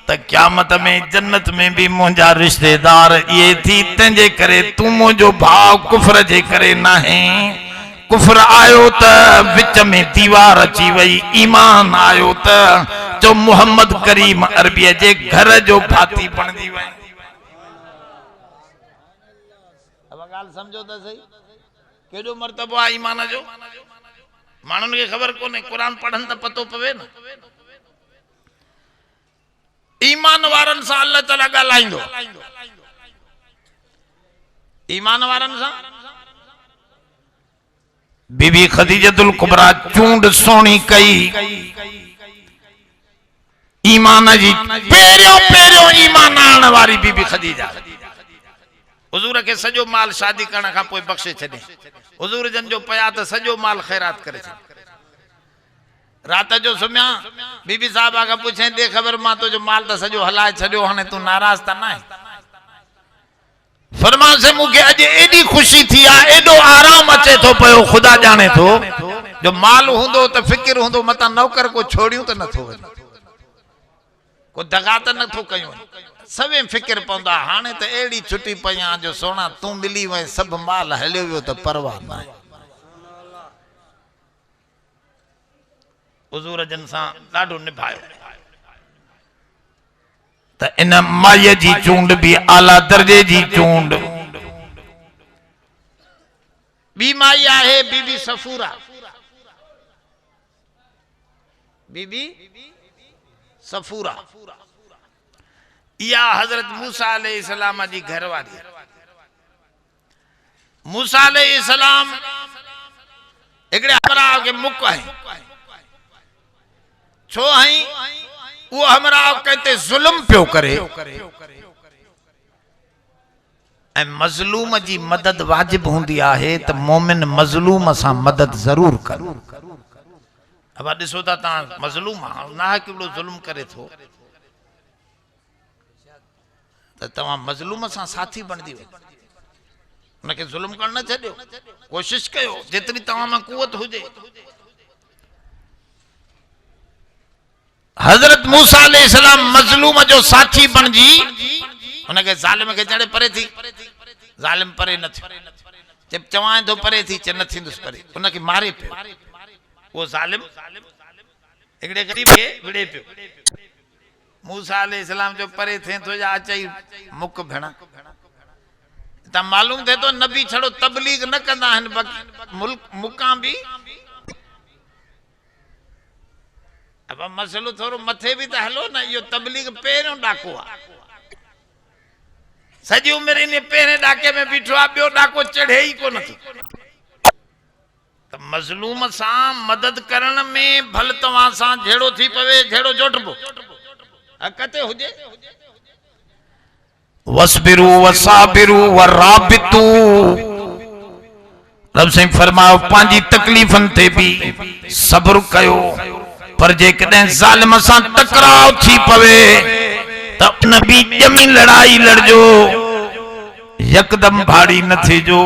त क़यामत में जन्नत में भी मुंहिंजा रिश्तेदार इहे थी तंहिंजे करे तूं मुंहिंजो भाउ कुफर जे करे नाहे कुफर आयो त विच में दीवार अची वई ईमान आयो त जो मोहम्मद करीम अरबीअ जे घर जो भाती बणजी वई अब ॻाल्हि समझो त सही केॾो मर्तबो आहे ईमान जो माण्हुनि खे ख़बर कोन्हे क़ुरान पढ़नि त पतो पवे न ईमान वारनि सां अल्लाह ताला ॻाल्हाईंदो ईमान वारनि सां बीबी खदीजतुल कुबरा चूंड सोणी कई ईमान जी पहिरियों ईमान आणण वारी बीबी खदीजा हुजूर के सजो माल शादी करण खां पोइ बख्शे छॾे हुजूर जन जो पया त सजो माल खैरात करे छॾे रात जो सुम्या बीबी साहब आगे पूछे दे खबर मां तो जो माल तो सजो हलाए छड़ियो हाने तू नाराज त ना फरमा से मुके अजे एडी खुशी थी आ एडो आराम अचे तो पयो खुदा जाने तो जो माल हुंदो त फिक्र हुंदो मता नौकर को छोड़ियो त न थो को दगा त न थो कयो सवे फिक्र पवंदा हाने त एडी छुट्टी पया जो सोना तू मिली वे सब माल हलियो वियो त परवाह ना हुजूर जन सां ॾाढो निभायो त इन माईअ जी चूंड भी आला दर्जे जी चूंड बी माई आहे बीबी सफूरा बीबी सफूरा या हजरत मूसा अलैहिस्सलाम जी घरवारी मूसा अलैहिस्सलाम एकड़े हमरा के मुक है छो हई वो हमरा कहते जुल्म पियो करे ए मजलूम जी मदद वाजिब हुंदी आहे त मोमिन मजलूम सां मदद जरूर कर अब दिसो ता मजलूम ना केड़ो जुल्म करे थो त तवा मजलूम सां साथी बनदी उनके जुल्म कर न छड्यो कोशिश कयो जितनी तवा में कुवत हुजे हजरत मूसा अलैहिस्सलाम मजलूम जो साथी बनजी उनके जालिम के जड़े परे थी जालिम परे न थी जब चवाए तो परे थी च न थींदुस परे उनके मारे पे वो जालिम एकड़े गरीब के विड़े पे मूसा अलैहिस्सलाम जो परे थे तो जा चई मुक भेणा त मालूम थे तो नबी छड़ो तबलीग न कंदा हन मुल्क मुका भी अब मसलो थोरो मथे भी त हलो न यो तबलीग पेरो डाको आ सजी उम्र इन पेरे डाके में बिठो आ बियो डाको चढ़े ही को नथी त मजलूम सा मदद करण में भल तवा सा झेड़ो थी पवे झेड़ो जोटबो कते हुजे वसबिरु वसाबिरु वराबितु रब से फरमाओ पांजी तकलीफन ते भी सब्र कयो पर जे कदे जालिम सा टकराव थी पवे त उन भी जमी लड़ाई लड़जो यकदम भाड़ी न थेजो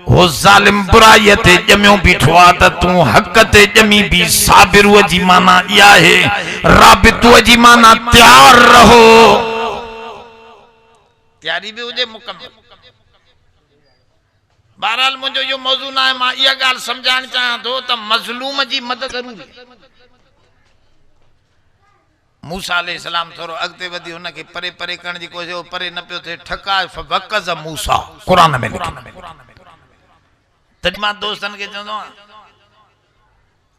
हो जालिम बुराई ते जम्यो बीठो आ त तू हक ते जमी भी साबिरु जी माना या है राबितु जी माना तैयार रहो तैयारी भी हुजे मुकम्मल बहरहाल मुझे यो मौजू ना है मां या गाल समझाण चाहां तो त मजलूम जी मदद जरूरी मूसा अलैहिस्सलाम थोरो अगते वधी उन के परे परे करण जी कोशिश परे न पियो थे ठका फवकज मूसा कुरान में तजमा दोस्तन के चंदो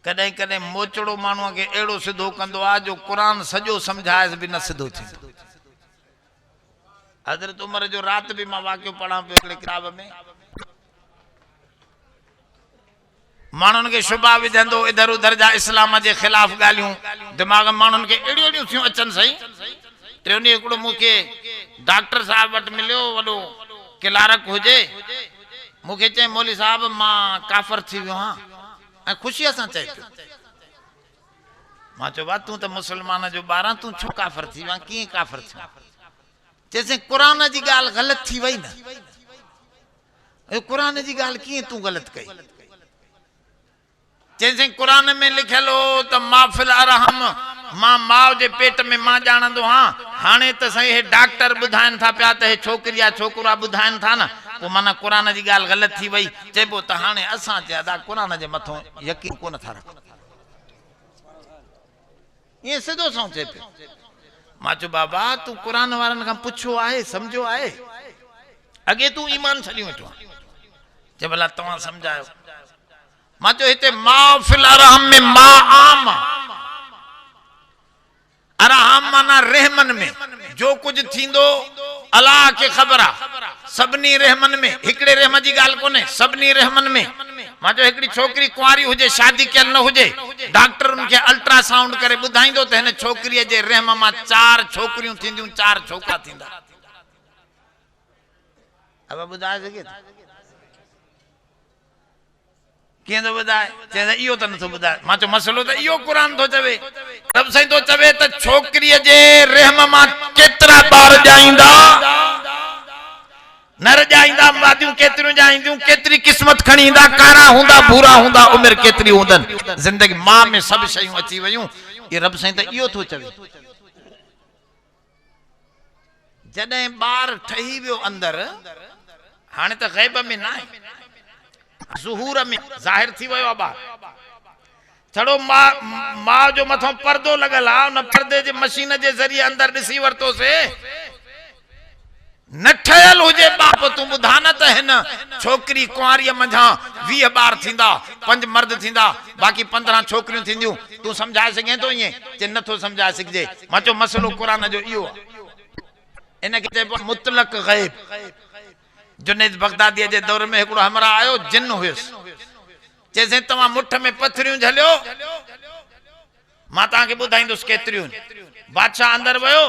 कदे कदे मोचड़ो मानुआ के एड़ो सिधो कंदो आ जो कुरान सजो समझाए भी न सिधो थी हजरत उमर जो रात भी मां वाक़ियो पढ़ा पे हिकिड़े किताब में माण्हुनि खे शुबा विझंदो इधर उधर जा इस्लाम जे ख़िलाफ़ ॻाल्हियूं दिमाग़ में माण्हुनि खे अहिड़ियूं अहिड़ियूं थियूं अचनि सही। टे ॾींहं हिकिड़ो मूंखे डॉक्टर साहब वटि मिलियो वॾो क्लार्क हुजे मूंखे चई मौली साहब मां काफ़र थी वियो आहियां ऐं ख़ुशीअ सां चए पियो। मां चयो बा तूं त मुस्लमान जो ॿार तूं छो काफ़र थी वियो आहीं कीअं काफ़र थियो चइसि क़ुरान जी ॻाल्हि ग़लति थी वई न क़ुरान जी ॻाल्हि कीअं तूं ग़लति कई चइसि क़ुरान में लिखियल हो त माफ़िल अरहम मां माउ जे पेट में मां ॼाणंदो आहियां हाणे त साईं हे डॉक्टर ॿुधाइनि था पिया त हे छोकिरी आहे छोकिरा ॿुधाइनि था न पोइ माना क़ुरान जी ॻाल्हि ग़लति थी वई चइबो त हाणे असां ज्यादा क़ुरान जे मथां यकीन कोन था रखूं ईअं सिधो सौ थिए पियो। मां चयो बाबा तूं क़ुरान वारनि खां पुछो आहे सम्झो आहे अॻे तूं ईमान छॾी वेठो आहे चए भला तव्हां सम्झायो। मां चयो हिते माउ फिल अरहम में मां आम अरहम माना रहमन में जो कुछ थींदो अल्लाह खे ख़बर आहे सभिनी रहमन में हिकिड़े रहम जी ॻाल्हि कोन्हे सभिनी रहमन में। मां चयो हिकिड़ी छोकिरी कुंवारी हुजे शादी कयल न हुजे डॉक्टर उनखे अल्ट्रासाउंड करे ॿुधाईंदो त हिन छोकिरीअ जे रहम मां 4 छोकिरियूं थींदियूं 4 छोकिरा थींदा। अब ॿुधाए सघे कीअं थो ॿुधाए चए इहो त नथो ॿुधाए। मां चयो मसइलो त इहो क़ुरान थो चवे रब साईं थो चवे त छोकिरीअ जे रहम मां केतिरा ॿार ॼाईंदा नर ॼाईंदा मादियूं केतिरियूं ॼाईंदियूं केतिरी क़िस्मत खणी ईंदा कारा हूंदा भूरा हूंदा उमिरि केतिरी हूंदनि ज़िंदगी मां में सभु शयूं अची वयूं ये रब साईं त इहो थो चवे। जॾहिं ॿार ठही वियो अंदरि हाणे त ग़ैब में न आहे ज़ुहूर में ज़ाहिर थी वियो आहे ॿार छड़ो मां जो मथां पर्दो लॻल आहे उन पर्दे जे मशीन जे ज़रिए अंदरि ॾिसी वरितोसीं न ठहियल हुजे बाप तूं ॿुधा न त हिन छोकिरी कुंवारीअ मंझां 20 ॿार थींदा 5 मर्द थींदा बाक़ी 15 छोकिरियूं थींदियूं तूं सम्झाए सघे थो ईअं जे नथो सम्झाए सघिजे। मां चयो मसइलो क़ुरान जो इहो आहे इनखे चइबो मुतलक ग़ैब। जुनैद बगदादी जे दौर में हिकिड़ो हमरा आयो जिन हुयुसि चइसि तव्हां मुठ में पथरियूं झलियो मां तव्हांखे ॿुधाईंदुसि केतिरियूं बादशाह अंदरि वियो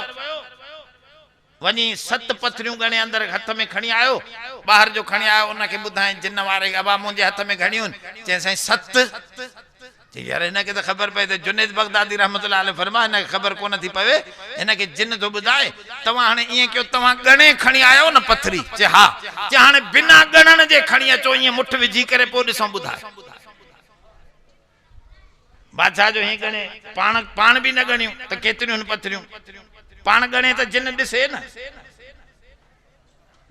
वञी 7 पथरियूं गणे अंदरि हथ में खणी आयो ॿाहिरि जो खणी आयो उनखे ॿुधाई जिन वारे अबा मुंहिंजे हथ में घणियूं चई साईं 7 यार हिनखे त ख़बर पए त जुनैद बगदादी रहमतुल्लाह अलैह फरमा हिनखे ख़बर कोन थी पवे हिनखे जिन थो ॿुधाए तव्हां हाणे ईअं कयो तव्हां गणे खणी आयो न पथरी चए हा चए हाणे बिना गणण जे खणी अचो ईअं मुठ विझी करे पोइ ॾिसो ॿुधाए। बादशाह जो हीअं गणे पाण बि न गणियूं त केतिरियूं पथरियूं पाण गणे त जिन ॾिसे न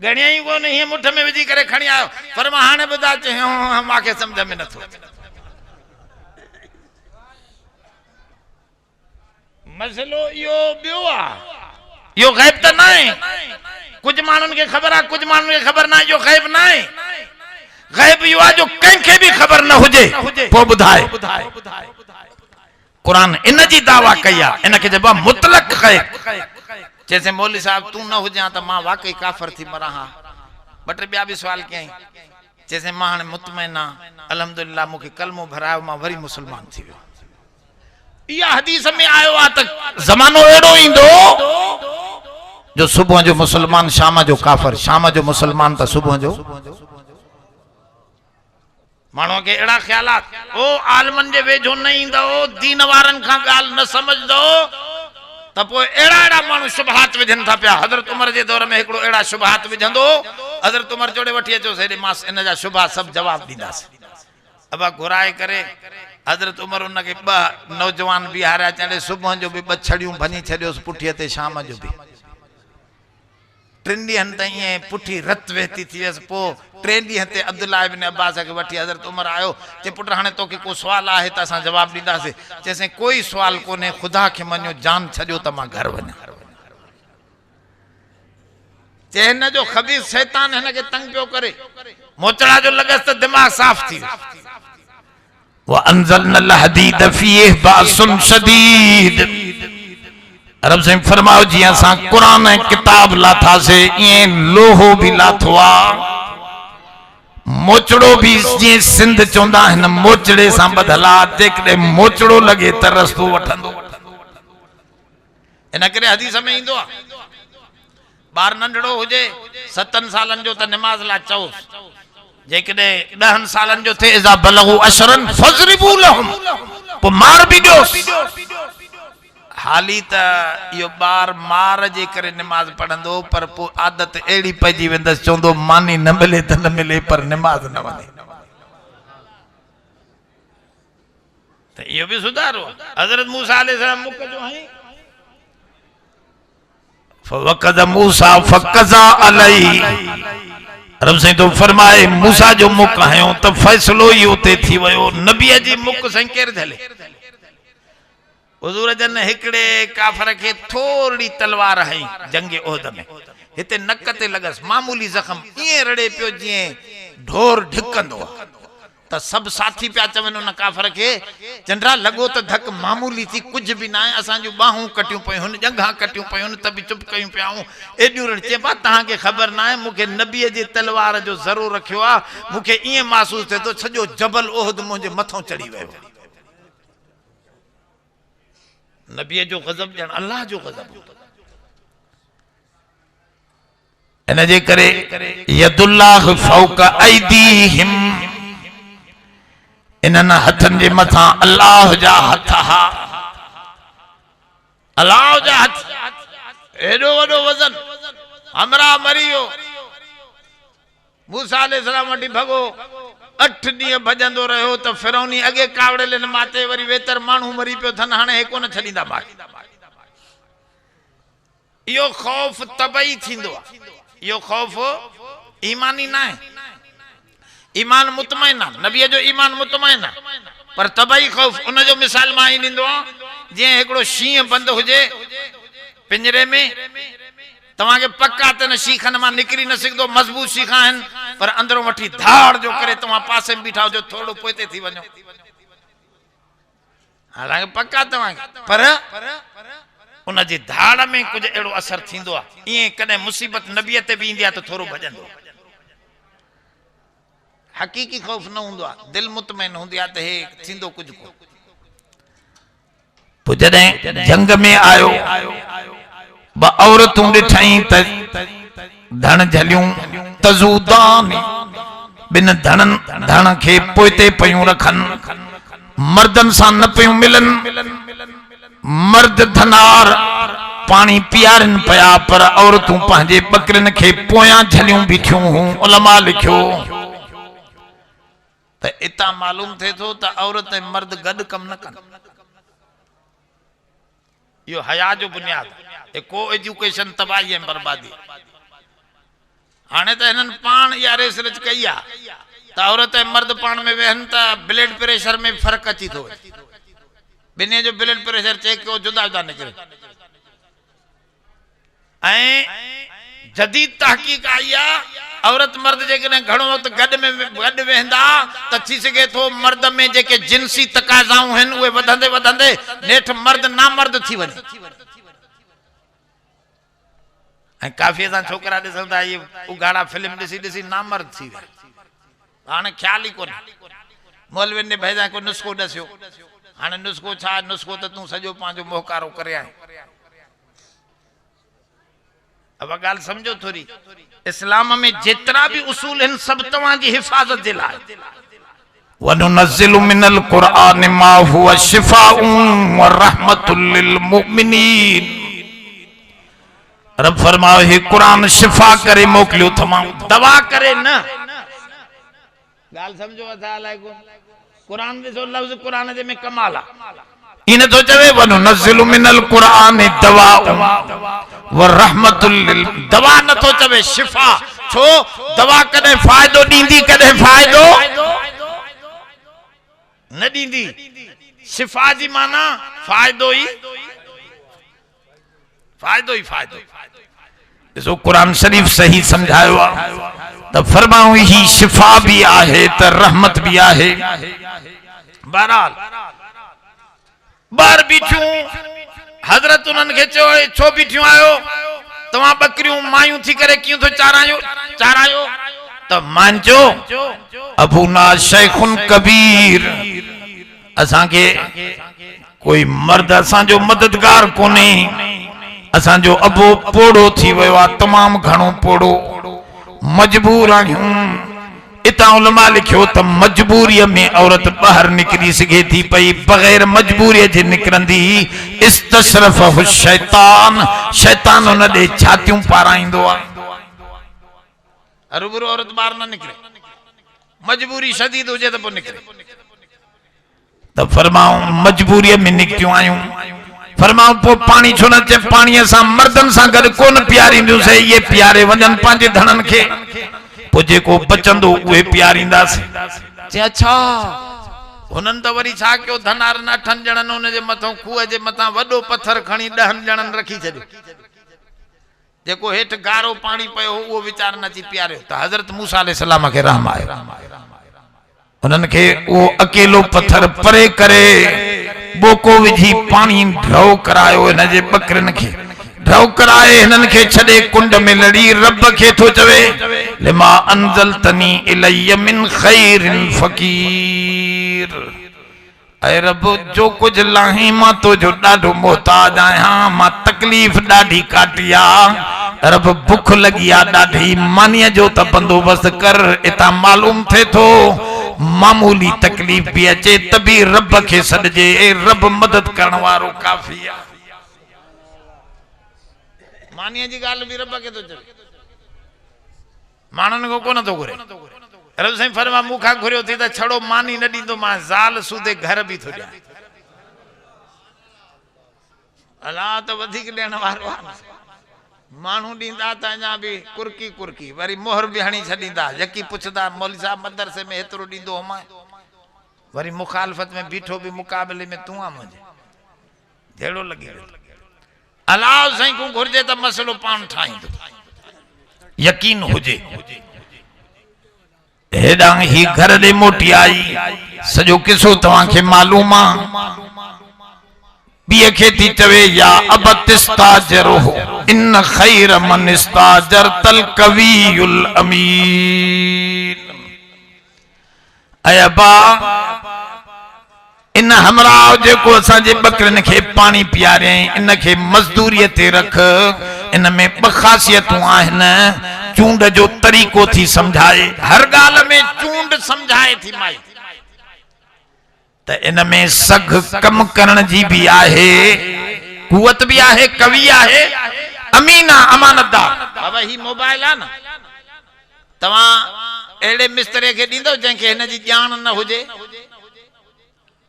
गणिया ई कोन हीअं मुठ में विझी करे खणी आयो पर मां हाणे ॿुधाए चए मूंखे सम्झ में नथो अचे। मसइलो इहो ॿियो आहे इहो ग़ैब त न आहे कुझु माण्हुनि खे ख़बर आहे कुझु माण्हुनि खे ख़बर न आहे इहो ग़ैब न आहे। ग़ैब इहो आहे जो कंहिंखे बि ख़बर न हुजे पोइ ॿुधाए। क़ुरान इन जी दावा कई आहे इनखे चइबो आहे मुतलक ग़ैब। चइसि मौली साहब तूं न हुजां त मां वाक़ई काफ़िर थी मरां हा 2 टे ॿिया बि सुवाल कयईं चइसि मां हाणे मुतमइन आहियां अल्हम्दुलिल्लाह मूंखे कलमो भरायो मां वरी मुस्लमान थी वियो। इहा हदीस में आयो आहे त ज़मानो अहिड़ो ईंदो जो सुबुह जो मुसलमान शाम जो काफ़िर शाम जो मुसलमान त सुबुह जो माण्हू खे अहिड़ा ख़्यालात ओ आलमनि जे वेझो न ईंदो दीन वारनि खां ॻाल्हि न सम्झंदो त पोइ अहिड़ा माण्हू शुबहात विझनि था पिया। हज़रत उमर जे दौर में हिकिड़ो अहिड़ा शुबहात विझंदो हज़रत उमर जोड़े वठी अचोसि हेॾे मां इन जा शुबहा सभु जवाब ॾींदासीं। अबा घुराए करे हज़रत उमर उनखे 2 नौजवान बीहारिया चढ़े सुबुह जो बि 2 छड़ियूं भञी छॾियोसि पुठीअ ते शाम जो बि 3 ॾींहंनि ताईं ईअं पुठी रत वहती थी वियसि। पोइ 3 ॾींहं ते अब्दुल्लाह इब्न अब्बास खे वठी हज़रत उमर आयो चए पुट हाणे तोखे को सुवाल आहे त असां जवाब ॾींदासीं। चइसि कोई सुवाल कोन्हे ख़ुदा खे मञो जान छॾियो त मां घर वञा। चए हिन जो ख़बीस शैतान हिनखे तंग पियो करे मोचड़ा जो लॻसि त दिमाग़ साफ़ थी वियो। وأنزلنا الحديد فيه بأس شديد रब साईं फरमाओ जी असां कुरान ऐं किताब लाथासे ये लोहो भी लाथवा मोचड़ो भी जी सिंध चौंदा है मोचड़े सां बदला जेकॾहिं मोचड़ो लगे त रस्तो वठंदो इन करे हदीस में इंदो आहे बार नंढड़ो हुजे 7 सालन जो त नमाज ला चओ जेकॾहिं 10 सालन जो थे इज़ा बलगु अशरन फजरिबू लहुम पो मार भी दोस हाली त यो बार मार जे करे नमाज पढ़ंदो पर पो आदत एड़ी पइजी वेंदस चोंदो मानी न मिले त न मिले पर नमाज न वणे त यो भी सुधारो हजरत मूसा अलैहि सलाम मुक जो है फवकद मूसा फकजा अलई रब से तो फरमाए मूसा जो मुक हयो त फैसलो ही उते थी वयो नबी जी मुक संकेर धले हुजूर जन हिकड़े काफर के थोड़ी तलवार है जंगे ओहद में हिते नक ते लगस मामूली जख्म ये रड़े पियो जी ढोर ढिकंदो त सब साथी पिया चवन उन काफर के चंद्रा लगो त धक मामूली थी कुछ भी ना असा जो बाहू कटियो पयुन जंगा कटियो पयुन त भी चुप कयूं पियाऊं एडियो रण चेबा ता के खबर ना है मुके नबी जी तलवार जो जरूर रखियो आ मुके ये महसूस थे तो सजो जबल ओहद मुझे मथों चढ़ी वयो नबी जो गजब जन अल्लाह जो गजब इन जे करे यदुल्लाह फौक ऐदीहिम इनन हथन जे मथा अल्लाह जा हथ हा अल्लाह जा हथ एडो वडो वजन हमरा मरियो मूसा अलैहि सलाम वटी भगो 8 डी भजंदो रहो तो फिरौनी अगे कावड़े लेन माते वरी वेतर मानू मरी पियो थन हाने एको न छडींदा बाकी यो खौफ तबई थिंदो यो खौफ ईमानी ना है ईमान मुतमइन नबी जो ईमान मुतमइन पर तबई खौफ उन जो मिसाल मा ही नींदो जे एकड़ो शीं बंद हुजे पिंजरे में तवा के पक्का तन शीखन मा निकरी न सिकदो मजबूत शीखा हन पर अंदरों वठी धाड़ जो करे तवा पासे में बीठा जो थोड़ो पोते थी वनो हालांकि पक्का तवा पर उन जी धाड़ में कुछ एड़ो असर थिंदो आ ये कने मुसीबत नबी ते भी इंदिया तो थोड़ो भजंदो हकीकी खौफ न हुंदो आ दिल मुतमइन हुंदिया त हे थिंदो कुछ को पुजदे जंग में आयो ब औरतूं ॾिठई त धण झलियूं तज़ूदान बिन धण खे पोइते पयूं रखन मर्दन सां न पयूं मिलन मर्द धनार पानी पियारन पया पर औरतूं पंहिंजे बकरिन खे पोयां झलियूं बीठियूं हूं उलमा लिखियो त इता मालूम थे थो त औरत ऐं मर्द गॾु कम न कन यो हया जो बुनियाद को एजुकेशन तबाही है बर्बादी हाने त हिनन पान या रिसर्च कई आ त औरत ऐं मर्द पान में वेहन त ब्लड प्रेशर में फर्क अची थो बिने जो ब्लड प्रेशर चेक को जुदा जुदा निकरे ऐं जदीद तहकीक आई आ औरत मर्द जे कने घणो वक्त गड वेंदा त थी सके थो मर्द में जेके जिनसी तकाज़ाऊं हन उहे वधंदे वधंदे नेठ मर्द नामर्द थी वने काफी सां छोकरा दिसन था ये उगाड़ा फिल्म दिसी दिसी नामर्द थी वे हाने ख्याल ही कोन मौलवी ने भेजा को नुस्खो दस्यो हाने नुस्खो छा नुस्खो त तू सजो पांजो मोहकारो करे आए अब गाल समझो थोड़ी इस्लाम में जितना भी उसूल हैं सब तवा जी हिफाजत दे लाए वनुनज़िलु मिनल कुरआन मा हुवा शिफाउन व रहमतुल लिल मुमिनीन रब फरमाओ हे कुरान शिफा करे मोकलियो तमाम दवा करे न गाल समझो अथा लाइको कुरान दे सो लफ्ज कुरान दे में कमाल इन तो चवे वनुनज़िलु मिनल कुरआन दवा व रहमतुल लिल दवा न तो चवे शिफा छो दवा कदे फायदो दींदी कदे फायदो न दींदी शिफा जी माना फायदो ही फायदो इसो कुरान शरीफ सही समझायो तो फरमाऊं ही शिफा भी आहे त रहमत भी आहे बहरहाल बार बिठू हज़रत उन्हनि खे चयो छो बीठियूं आयो तव्हां बकरियूं मायूं थी करे कीअं थो चारायो त मांजो अबूना शेखुन कबीर असांखे कोई मर्द असांजो मददगार कोने असांजो अबो पोड़ो थी वियो आहे तमामु घणो पोड़ो मजबूर आहियूं इतां उलमा लिखियो त मजबूरीअ में औरत ॿाहिरि निकिरी सघे थी पई बग़ैर मजबूरीअ जे निकिरंदी इस्तशरफ़हु शैतान शैतान उन ॾे छातियूं पाराईंदो आहे रूबरू औरत ॿाहिरि न निकिरे मजबूरी शदीद हुजे त पोइ निकिरे त फरमाऊं मजबूरीअ में निकितियूं आहियूं फरमाऊं पोइ पाणी छो न अचे पाणीअ सां मर्दनि सां गॾु कोन पीआरींदुसि इहे पीआरे वञनि पंहिंजे धणनि खे पोइ जेको बचंदो उहे पीआरींदासीं चए अच्छा हुननि त वरी छा कयो धनारनि 8 ॼणनि हुनजे मथां खूह जे मथां वॾो पत्थर खणी 10 ॼणनि रखी छॾियो जेको हेठि गारो पाणी पियो उहो वीचारनि अची पीआरियो त हज़रत मूसा अलैहिस्सलाम खे रहम आयो उन्हनि खे उहो अकेलो पत्थर परे करे बोको विझी पानी ड्रौ करायो हिनजे बकरनि खे ड्रौ कराए हिननि खे छॾे कुंड में लड़ी रब खे थो चवे लिमा अंज़लतनी इलैय मिन खैरिन फकीर ऐ रब जो कुछ लाही मां तो जो ॾाढो मोहताज आहियां मां तकलीफ़ ॾाढी काटी आहे रब भुख लगी आ ॾाढी मानीअ जो त बंदोबस्त कर इतां मालूम थे थो मामूली तकलीफ भी अचे तभी रब के सदजे रब मदद करने वारो काफी है मानिया जी गाल भी रब के तो चवे मानन को कोन तो घुरे रब साईं फरमा मुखा घुरियो थी त छड़ो मानी न दींदो मां जाल सूदे घर भी थो ॾियां अला तो वधिक ॾियण वारो मानू दींदा त अञा भी कुरकी कुरकी वरी मोहर भी हणी छॾींदा यकी पुछदा मौलवी साहब मदरसे में हेतिरो ॾींदो मां वरी मुखालफत में बीठो भी मुकाबले में तूं आ मुंहिंजे जहिड़ो लॻी अलाह साईं को घुर्जे त मसलो पाण ठाहींदो यकीन हुजे हेॾां ही घर ॾे मोटी आई सॼो किसो तव्हांखे मालूम आहे बिए के थी चवे या अबतिस्ताजरुहु इन खैर मन इस्ताजरतल कवियुल अमीन अयबा इन हमरा जेको असांजे बकरनि खे पानी पीआरे इन खे मजदूरीअ ते रख इन में ॿ ख़ासियतूं आहिनि चूंड जो तरीक़ो थी समझाए हर ॻाल्हि में चूंड समझाए थी माई त इन में सग कम करण जी भी आहे कुवत भी आहे कवि आहे अमीना अमानतदार बाबा ही मोबाइल आ न तव्हां एड़े मिस्त्रीअ खे ॾींदो जंहिंखे हिन जी ॼाण न हुजे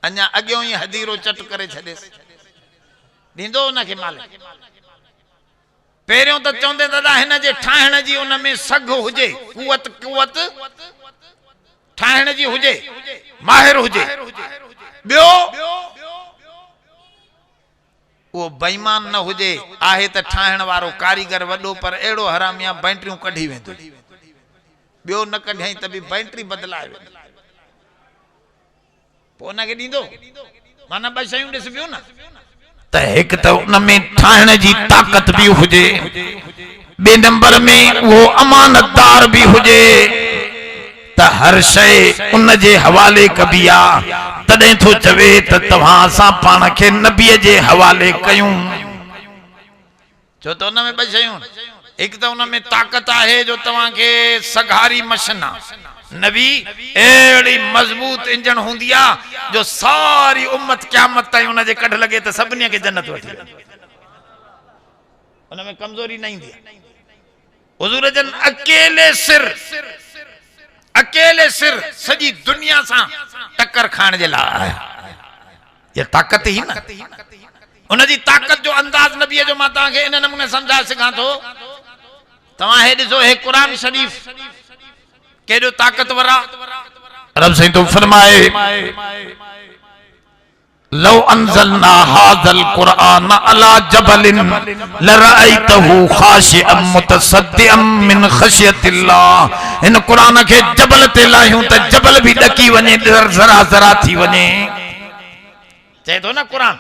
अञा अॻियों ही हदीरो चट करे छॾेस ॾींदो उनखे मालिक पहिरियों त चवंदे दादा हिन जे ठाहिण जी उन में सग हुजे कुवत ठाहिण जी हुजे माहिर हुजे ॿियो वो बेईमान न हुजे आहे त ठाहिण वारो कारीगर वॾो पर एड़ो हरामिया बैटरियूं कढी वेंदो ॿियो न कढियई त भी बैटरी बदलाए पोइ उनखे ॾींदो माना ॿ शयूं ॾिस ॿियो न त हिक त उन में ठाहिण जी ताक़त भी हुजे ॿिए नंबर में वो अमानतदार भी हुजे त हर शय उन जे हवाले कबी आ तॾहिं थो चवे त तव्हां असां पाण खे नबीअ जे हवाले कयूं छो त उन में ॿ शयूं हिक त उन में ताक़त आहे जो तव्हांखे सघारी मशीन आहे नबी एड़ी मजबूत इंजन हूंदी आहे जो सारी उम्मत क़यामत ताईं उन जे कढ लगे त सभिनी खे जन्नत वठी वञे उन में कमजोरी न ईंदी हुजूर जन अकेले सिर सजी दुनिया से टक्कर खाने जे लाइ ये ताकत ही ना उन जी ताकत जो अंदाज नबी जो मां तव्हांखे इन नमूने समझा सघां थो तव्हां हे ॾिसो हे कुरान शरीफ केॾो ताकतवर आहे रब साईं तो फरमाए लो अंज़लना हाज़ल कुरआन अला जबलिन लरअयतहु खाशिअम मुतसद्दिअम मिन खशियतिल्लाह इन कुरान के जबल ते लायूं त जबल भी ॾकी वञे जरा जरा थी वञे चए थो न कुरान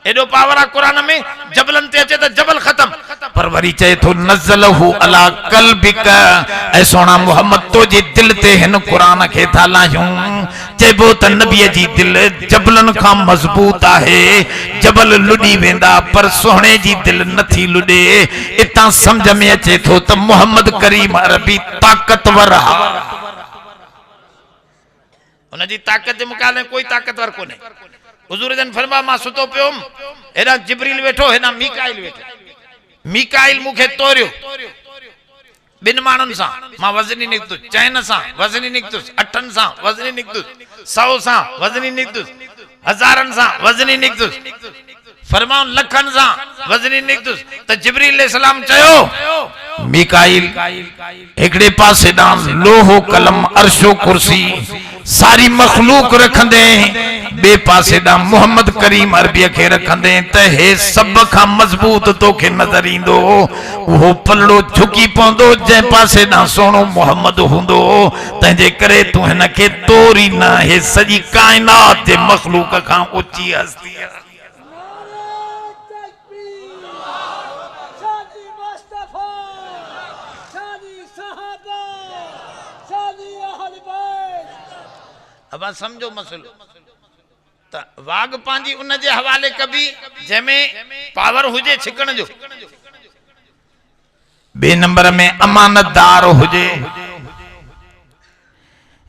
एडो पावर आहे कुरान में जबलन ते अचे त जबल खत्म पर वरी चए थो नज़लहु अला कल्बिक ऐ सोना मोहम्मद तो जे दिल ते हिन कुरान खे था लाहियूं चइबो त नबी जी दिल जबलन खां मजबूत आहे जबल लुडी वेंदा पर सोहणे जी दिल नथी लुडे इतां समझ में अचे थो त मोहम्मद करीम अरबी ताकतवर आहे उन जी ताकत जे मुकाबले कोई ताकतवर कोने हुजूर जन फरमा मां सुतो पियो हेडा जिब्रील वेठो हेडा मीकाइल वेठो मीकाइल मुखे तोरियो बिन मानन सा मां वजनी निकतु चैन सा वजनी निकतु अठन सा वजनी निकतु 100 सा वजनी निकतु हजारन सा वजनी निकतु फरमाओ लखन सा वजनी निकतु त जिब्रील अलैहि सलाम चयो मीकाइल एकड़े पासे दा लोहो कलम अर्शो कुर्सी सारी मखलूक रखंदे बे पासे दा मोहम्मद करीम अरबी के रखंदे त हे सब का मजबूत तोखे नजर इंदो वो पलड़ो झुकी पौंदो जे पासे दा सोनो मोहम्मद हुंदो तंजे करे तू हन के तोरी ना हे सजी कायनात जे मखलूक का ऊंची हस्ती है अब समझो मसलो त वाग पांजी उन जे हवाले कभी जमे पावर हुजे छिकण जो बे नंबर में अमानतदार हुजे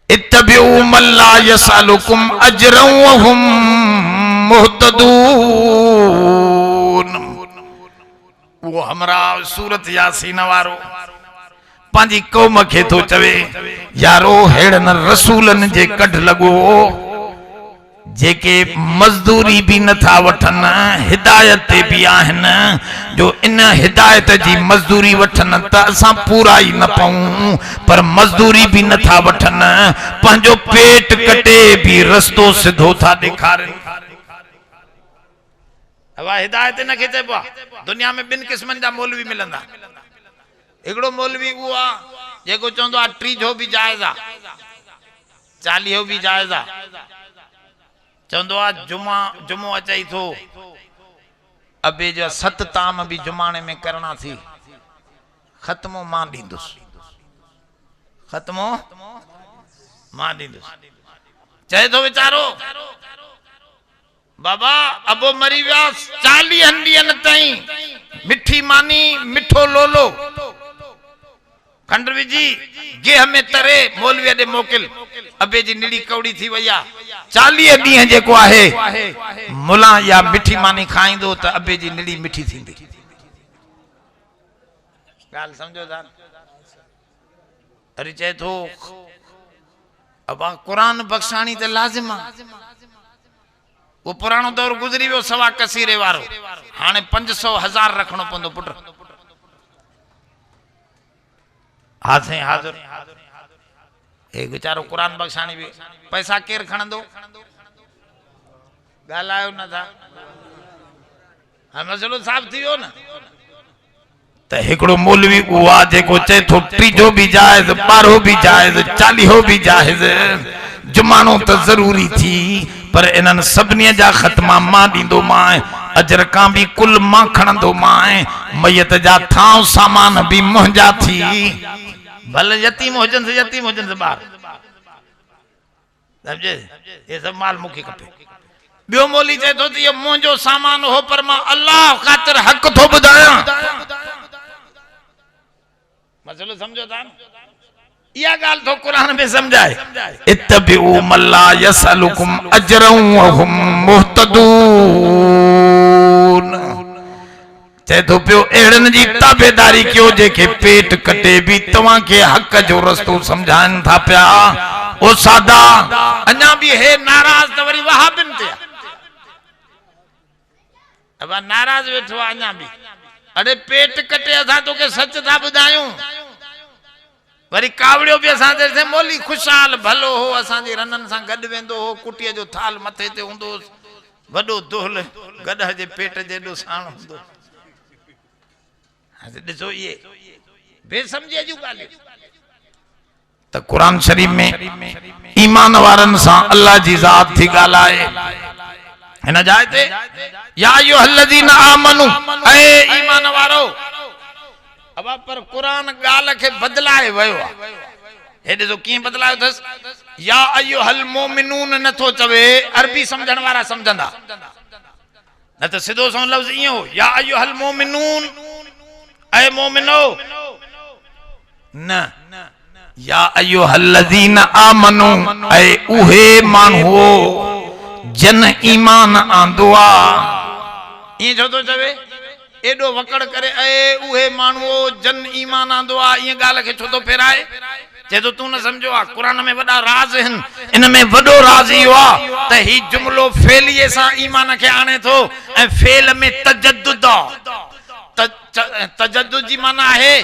इत्तबिउ मल्ला यसलुकुम अजरन व हुम मुहतदून वो हमरा सूरत यासीन वारो पांजी कौम के तो चवे यारो हेड़न रसूलन जे कढ लगो जेके मजदूरी भी न था वठन हिदायत भी आहन जो इन हिदायत जी मजदूरी वठन त असा पूरा ही न पाऊं पर मजदूरी भी न था वठन पंजो पेट कटे भी रस्तो सिधो था दिखारन हवा हिदायत न के चबा दुनिया में बिन किस्मन जा मौलवी मिलंदा एकड़ो मौलवी हुआ जेको चंदो आ टीजो भी जायज आ चालीहो भी जायज आ चंदो आ जुमो अचई थो अबे जो 7 ताम भी जुमाने में करना थी खत्मो मां दींदुस खत्मो मां दींदुस चए तो बेचारो बाबा अबो मरी व्यास 40 हंडियन तई मिठी मानी मिठो लोलो खंड विजी गे हमें तरे मौलवी दे मोकिल अबे जी निड़ी कौड़ी थी वया 40 डी जेको आहे मुला या मिठी मानी खाइंदो त अबे जी निड़ी मिठी थींदी गाल समझो जान अरे चए थो अब कुरान बख्शानी त लाजिम वो पुरानो दौर गुजरी वो सवा कसीरे वारो हाने 500,000 रखनो पंदो पुट हाथ हाजिर एक बेचारो कुरान बख्शानी भी पैसा केर खणंदो गालायो न था हम मसलो साफ थियो न त एकड़ो मौलवी हुआ जेको चे थो टीजो भी जायज 12 भी जायज 40 भी जायज जुमानो तो जरूरी थी पर इनन सबनी जा खत्मा मां दींदो मां अजर का भी कुल मां खणंदो मां मयत जा थाव सामान भी मुंजा थी भले यतीम होजन से बाहर समझे ये सब माल मुखी खपे बियो मोली चे तो ये मुंजो सामान हो पर मां अल्लाह खातिर हक थो बुधाया मसलो समझो था या गाल तो कुरान में समझाए इत्तबिउ मल्ला यसलुकुम अजरन व हुम मुहतदून चे तो पियो एड़न जी ताबेदारी क्यों जेके पेट कटे भी तवा के हक जो रस्तो समझान था पिया ओ सादा अन्या भी है नाराज तो वरी वहाबिन ते अब नाराज वेठो अन्या भी अरे पेट कटे असा तो के सच था बुधायूं वरी कावड़ियो भी असा से मोली खुशहाल भलो हो असा जी रनन सा गड वेंदो हो कुटिया जो थाल मथे ते हुंदो वडो दोल गड जे पेट जेडो साण हुंदो दिसो ये बेसमझे जो गाल त कुरान शरीफ में ईमान वारन सा अल्लाह जी जात थी गालाए हिन जाते या अय्युहल्लज़ीना आमनू ऐ ईमान वारो। अब पर कुरान गाल के बदलाए वयो आहे। हे ॾिसो कीअं बदलायो अथसि। या अय्युहल मोमिनून नथो चवे, अरबी समझण वारा समझंदा, न त सिधो सो लफ़्ज़ इहो या अय्युहल मोमिनून ऐ मोमिनो न, या अय्युहल्लज़ीना आमनू ऐ उहे माण्हू जन ईमान आंदो आ। ईअं छो थो चवे एडो वकड़ करे ऐ उहे माण्हू जन ईमान आंदो आ, ईअं ॻाल्हि खे छो थो फेराए। जे तो तू न समझो आ कुरान में वडा राज हन, इन में वडो राज इहो आ त ही जुमलो फेलिए सा ईमान के आने थो ऐं फेल में तजद्दुद आ। तजद्दुद जी माना है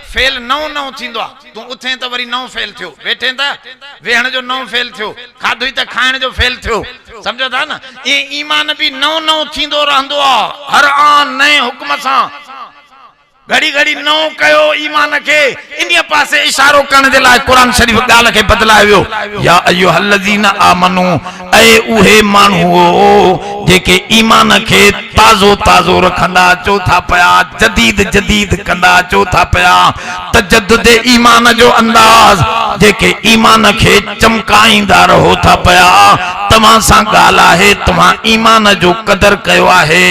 फेल नौ नौ थींदो आ। तू उथे त वरी नौ फेल थियो, बैठे त वेहण जो नौ फेल थियो, खाधोई त खाइण जो फेल थियो, समझो था न। ये ईमान भी नौ नौ थींदो रहंदो आ, हर आन नए हुक्म सा घड़ी घड़ी नौ कयो ईमान के। इन पासे इशारो करने दे लाए कुरान शरीफ गाल के बदलायो या अय्युहल्लज़ीना आमनू ऐ उहे माण्हू जेके ईमान के ताज़ो ताज़ो रखंदा चो था पया, जदीद जदीद कंदा चो था पया। तजद्दुद ईमान जो अंदाज जेके ईमान के चमकाईंदा रहो था पया। तमा सा गाल है तमा ईमान जो कदर कयो आहे,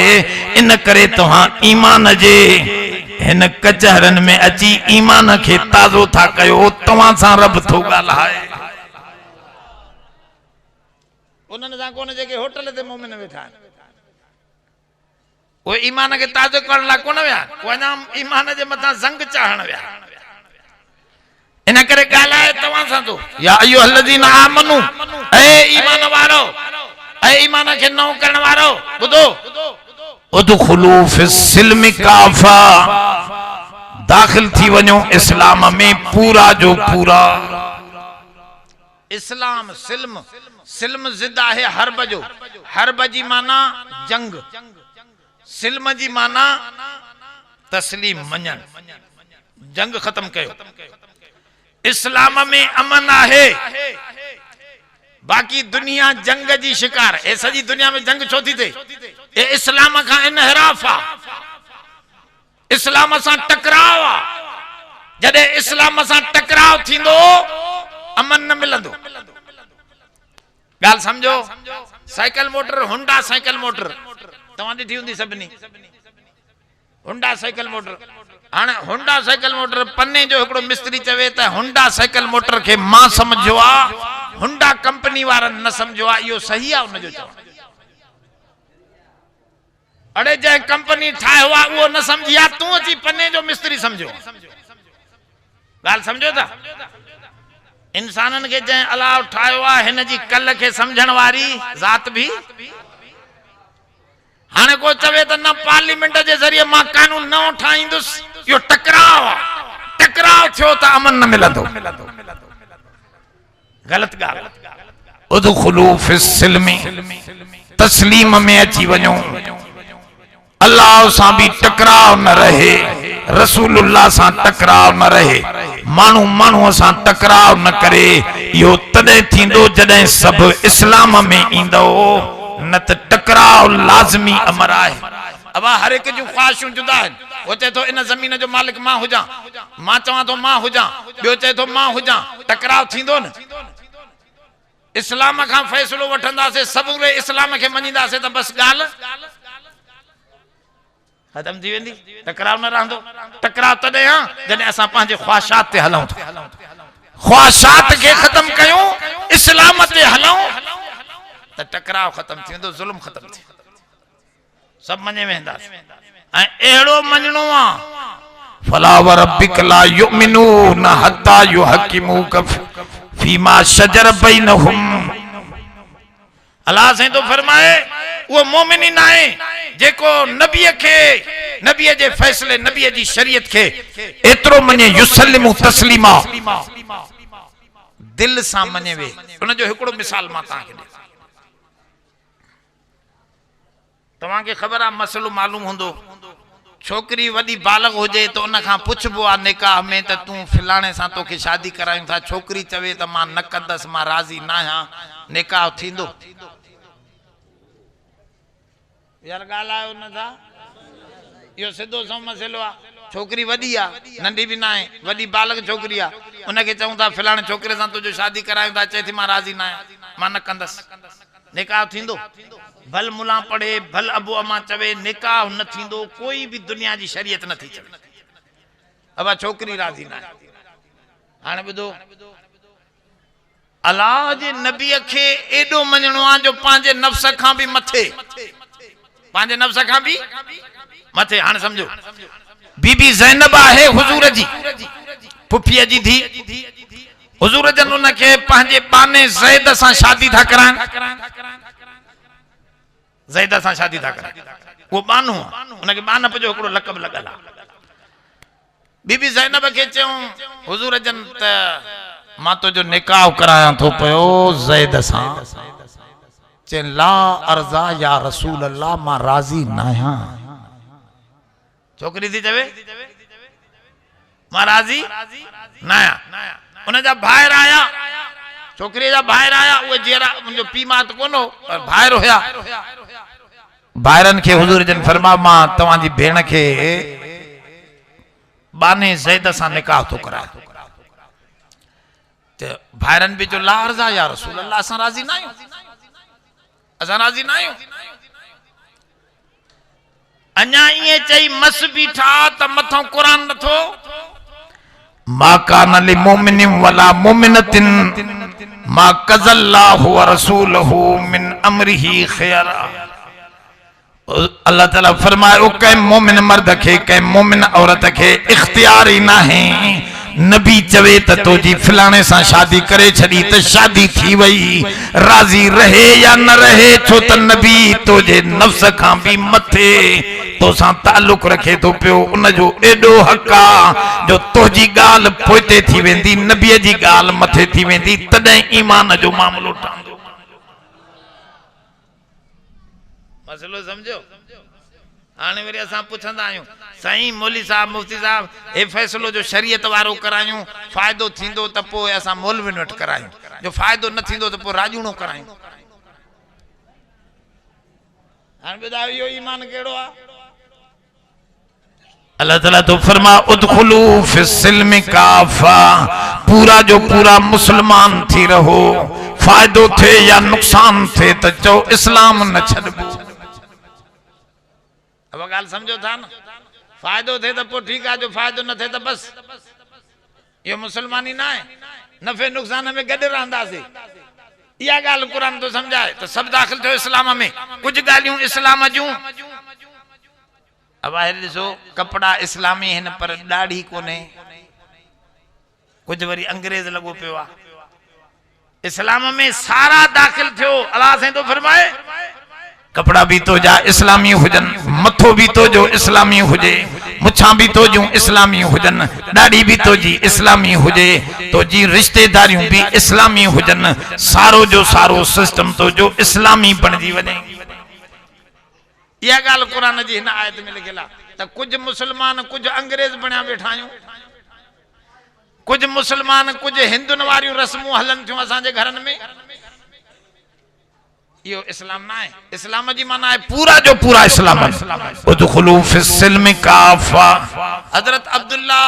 इन करे तमा ईमान जे हिन कचहरन में अची ईमान के ताज़ो था कयो। तवा सा रब थो गाल्हाए। उन्हनि सां कोन जेके होटल ते मोमिन वेठा आहिनि, उहे ईमान के ताज़ो करण लाइ कोन विया, वञा ईमान जे मथां ज़ंग चाहण विया। इन करे ॻाल्हाए तव्हां सां थो या अय्युहल्लज़ीना आमनू ऐ ईमान वारो, ऐ ईमान के नौ करण वारो। ॿुधो उदखुलू फिस्सिल्मि काफ़ा, दाखिल थी वञो इस्लाम में पूरा जो पूरा। इस्लाम सिल्म, सिल्म जिद है हर्ब जो, हर्ब जी माना जंग, सिल्म जी माना तस्लीम मञण, जंग खत्म कयो। इस्लाम में अमन है, बाकी दुनिया जंग जी शिकार। ए सजी दुनिया में जंग छो थी थे, ए इस्लाम का इनहराफ आ, इस्लाम सा टकराव आ। जदे इस्लाम सा टकराव थींदो अमन न मिलंदो। गाल समझो। Cycle motor, Honda cycle motor तव्हां ॾिठी हूंदी सभिनी, होंडा साइकिल मोटर। हाणे होंडा साइकिल मोटर पन्ने जो हिकिड़ो मिस्त्री चवे त होंडा साइकिल मोटर के मां समझो आ, होंडा कंपनी वारनि न समझो आ। इहो सही आ उनजो चवण। अड़े जंहिं कंपनी ठाहियो आ उहो न समझी आ, तूं अची पन्ने जो मिस्त्री समझो। ॻाल्हि समझो था। इंसानन के जंहिं अलाव ठाहियो आ, हिन जी कल के समझण वारी ज़ात भी। हाणे को चवे त न पार्लियामेंट जे ज़रिए मां कानून नओं ठाहींदुसि, इहो टकराव आ। टकराव थियो त अमन न मिलंदो। गलत ॻाल्हि। उदखुलू फिस्सिल्मि, तस्लीम में अची वञो। अल्लाह सां भी टकराव न रहे, रसूलुल्लाह सां टकराव न रहे, मानू मानू सां टकराव न करे। यो तदे थींदो जदे सब इस्लाम में इंदो, न त टकराव लाजमी अमर है। अब हर एक जो ख्वाहिशूं जुदा है। वो चाहे तो इन जमीन जो मालिक मां हुजा, मां चवा तो मां हुजा, बियो चाहे तो मां हुजा, टकराव थींदो न। इस्लाम का फैसलो वठंदासे, सब इस्लाम के मञींदासे त बस गाल खत्म थी वेंदी, टकराव न रहंदो। टकराव तदे हां जने असां पंहिंजे ख्वाहिशात ते हलऊं था। ख्वाहिशात के खत्म कयूं, इस्लाम ते हलऊं त टकराव खत्म थी वेंदो, जुल्म खत्म थी वेंदो, सब मञे वेंदासीं। ऐं अहिड़ो मञणो आ फला वरब्बिक ला युमिनून हत्ता युहक्किमूक फीमा शजर बैनहुम। अल्लाह से तो फरमाए वो मोमिन ही ना है जेको नबी के, नबी जे फैसले, नबी जी शरीयत के एतरो मने युसल्लिमु तस्लीमा, दिल सा मने वे। उन जो हिकड़ो मिसाल मा ता के तव्हां के खबर आ, मसलो मालूम हुंदो। छोकरी वडी बालग हो जाए तो उन खां पुछबो आ निकाह में त तू फलाणे सा तो के शादी करायूं था। छोकरी चवे त मां न कंदस, मां राजी ना हां, निकाह थींदो? यार ॻाल्हायो न था यो सिधो सो मसइलो आ छोकरी वडी आ नंढी भी ना है वडी बालक छोकरी आ उनके चऊं था फलाणे छोकरे सां तुझो शादी करायूं था चए थी मां राजी ना आहियां मां न कंदस निकाह थींदो भल मुला पढ़े भल अबू अमा चवे निकाह न थींदो कोई भी दुनिया जी शरीयत न थी चवे अब छोकरी राजी ना है हाणे बुधो अल्लाह जे नबी के एडो मञणो आ जो पांजे नफ्स खां भी मथे पांजे नफ्स खां भी मथे हाणे समझो बीबी ज़ैनब है हुजूर जी पुफिया जी धी हुजूर जन उनके पांजे बाने ज़ैद सां शादी था करान ज़ैद सां शादी था करान वो बानो उनके बानप जो एकड़ो लक़ब लगल आ बीबी ज़ैनब के चऊं हुजूर जन त मां तो जो निकाह कराया तो पयो ज़ैद सां चे ला अर्जा या रसूल अल्लाह मां राजी ना आहियां छोकरी थी चवे मां राजी ना आहियां उन जा भाइर आया छोकरी जा भाइर आया वो जेरा मुंजो पी मां त कोनो पर भाइर होया भाइरन के हुजूर जन फरमा मां तवा जी भेण के बाने ज़ैद सां निकाह तो कराया ते भाइरन भी जो ला अर्जा या रसूल अल्लाह असां राजी ना आहियूं असां राजी ना आहियूं अन्या ये चई मस बीठा त मथो कुरान नथो मा कान लि मुमिनिन वला मुमिनतिन मा कज़ल्लाहु व रसूलहु मिन अमरिही खैरा अल्लाह ताला फरमाए ओ कै मोमिन मर्द के कै मोमिन औरत के इख्तियार ही ना है नबी चवे त तो जी फलाने सा शादी करे छड़ी त शादी थी वई राजी रहे या न रहे छो त नबी तो जे नफ्स खां भी मथे तो सा ताल्लुक रखे तो पियो उन जो एडो हक आ जो तो जी गाल पोते थी वेंदी नबी जी गाल मथे थी वेंदी तदे ईमान जो मामलो टांदो मसलो समझो आने वरी असां पुछंदा आहियूं साईं मौली साहब मुफ्ती साहब ए फैसलो जो शरीयत वारो करायूं फायदो थींदो त पोइ असां मौलवी वटि करायूं जो फायदो न थींदो त पोइ राजूणो करायूं हाणे ॿुधायो इहो ईमान कहिड़ो आहे अल्लाह ताला तो फरमा उदखुलू फिस्सिल्म काफा पूरा जो पूरा मुसलमान थी रहो फायदो थे या नुकसान थे तो चो इस्लाम न छॾबो अब गाल समझो था ना फायदो थे तो पो ठीक है जो फायदो न थे तो बस ये मुसलमानी ना है नफे नुकसान में गड रहंदासीं या गाल कुरान तो समझाए तो सब दाखिल थे इस्लाम में कुछ गालियों इस्लाम जूं अब आहिर ॾिसो कपड़ा इस्लामी हिन पर दाढ़ी कोने कुछ वरी अंग्रेज लगो पियो आ इस्लाम में सारा दाखिल थियो अल्लाह से तो फरमाए कपड़ा भी तो जा इस्लामी हुजन मथो भी तो जो इस्लामी हुजे मुछा भी तो जो इस्लामी हुजन दाढ़ी भी तो जी इस्लामी हुजे तो जी रिश्तेदारियों भी इस्लामी हुजन सारो जो सारो सिस्टम तो जो इस्लामी बनजी वने यह गाल कुरान जी हिन आयत में लिखियल त कुछ मुसलमान कुछ अंग्रेज बणिया वेठा आहियूं कुछ मुसलमान कुछ हिंदुन वारियूं रस्मूं हलन थियूं असांजे घरन में यो इस्लाम ना है इस्लाम जी माना है पूरा जो पूरा इस्लाम उदखुलू फिस्सिल्म काफा हजरत अब्दुल्ला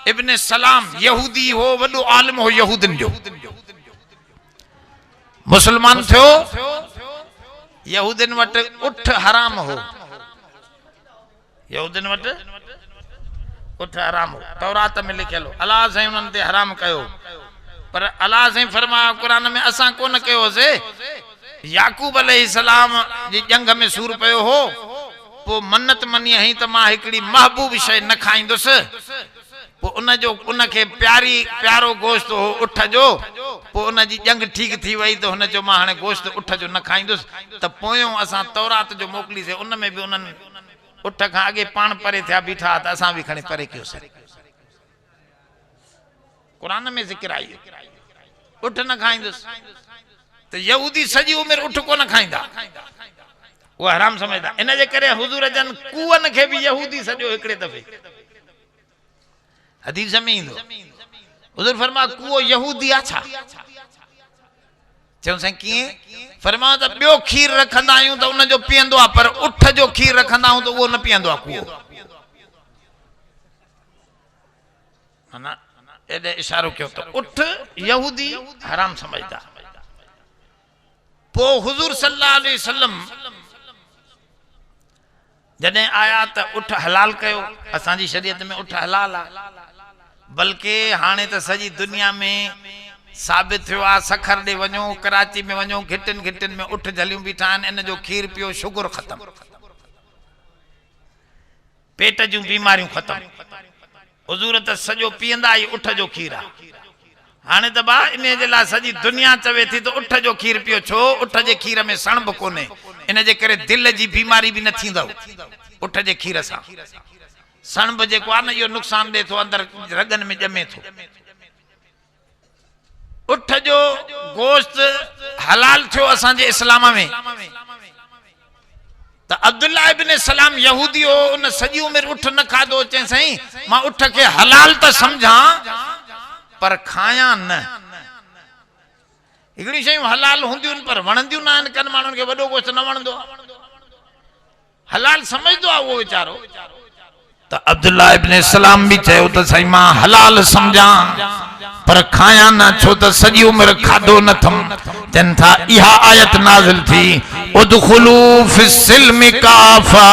इब्न सलाम यहूदी हो वडो आलिम हो यहूदन जो मुसलमान थियो यहूदन वट उठ हराम हो यहूदन वट उठ हराम हो तौरात में लिखियल अल्लाह से उन्हनि ते हराम कयो पर अल्लाह से फरमाया कुरान में असां कोन कयो से याकूब अलैहिस्सलाम जी जंग में सूर पयो हो पो मन्नत मनी हई त मां हिकड़ी महबूब शय न खाइंदुस पो उन जो उन के प्यारी प्यारो गोश्त हो उठ जो पो उन जी जंग ठीक थी वई तो हुन जो मां हाने गोश्त उठ जो न खाइंदुस त पोयो असां तौरात जो मोकली से उन में भी उनन उठ खां अगे पान परे थिया बीठा त असां भी खणे परे कयो से कुरान में जिक्र आई उठ न खाइंदुस तो यहूदी सजी उम्र उठ को न खाइंदा वो हराम समझदा इन जे करे हुजूर जन कुवन के भी यहूदी सजो एकड़े दफे हदीस में इंदो हुजूर फरमा कुओ यहूदी आछा चऊं साईं कीअं? फरमायो त ॿियो खीर रखंदा आहियूं त उन जो पीअंदो आहे, पर उठ जो खीर रखंदा आहियूं त उहो न पीअंदो आहे कुओ। माना एॾे इशारो कयो त उठ यहूदी हराम समझदा। पोइ हुजूर सल्लल्लाहु अलैहि वसल्लम जॾहिं आया त उठ हलाल कयो। असांजी शरीयत में उठ हलाल आहे, बल्कि हाणे त सॼी दुनिया में साबित थियो आहे। सखर ॾे वञो, कराची में वञो, घिटिन घिटिन में उठ जलियूं बीठा आहिनि। इन जो खीर पियो, शुगर ख़तम, पेट जूं बीमारियूं ख़तम। हुजूर त सॼो पीअंदा ई उठ जो खीर आहे। हाणे त बा इन जे लाइ सॼी दुनिया चवे थी त उठ जो खीर पियो। छो? उठ जे खीर में सणब कोन्हे, इन जे करे दिल जी बीमारी बि न थींदव उठ जे खीर सां। सणब जेको आहे न, इहो नुक़सान ॾे थो, अंदरि रगनि में ॼमे थो। उठ जो गोश्त हलाल थियो असांजे इस्लाम में। त अब्दुल्लाह इब्न सलाम यहूदी हो, उन सॼी उमिरि उठ न खाधो। चई साईं मां उठ खे हलाल त समझां पर खायां न। हिकिड़ी शयूं हलाल हूंदियूं पर वणंदियूं न आहिनि। कनि माण्हुनि खे वॾो गोश्त न वणंदो आहे, हलाल समझदो आहे उहो वीचारो। त अब्दुल्लाह इब्न सलाम बि चयो त साईं मां हलाल समझां पर खायां न, छो त सॼी उमिरि खाधो न थम। चन था इहा आयत नाज़िल थी, उदखुलू फिस्सिल्मि काफ़ा,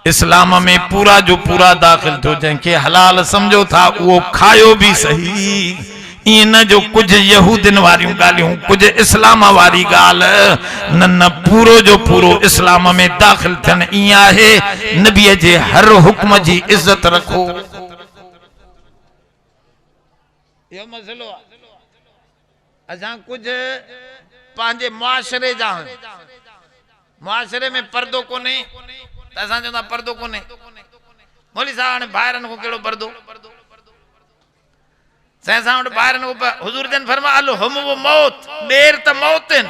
इस्लाम में पूरा जो पूरा दाखिल थियो। जंहिंखे हलाल समझो था उहो खायो बि सही। ईअं न जो कुछ यहूदिन वारियूं ॻाल्हियूं, कुछ इस्लाम वारी ॻाल्हि न, न पूरो जो पूरो इस्लाम में दाखिल थियनि। ईअं आहे, नबीअ जे हर हुक्म जी इज़त रखो। यो मसलो आहे। असां कुछ पंहिंजे मुआशरे जा, मुआशरे में पर्दो कोन्हे त असां चवंदा पर्दो कोन्हे। मौलवी साहब हाणे ॿाहिरनि खां कहिड़ो पर्दो? साईं सां वटि ॿाहिरनि खां हुजूर जन फरमा अल हम वो मौत, देर त मौतिन,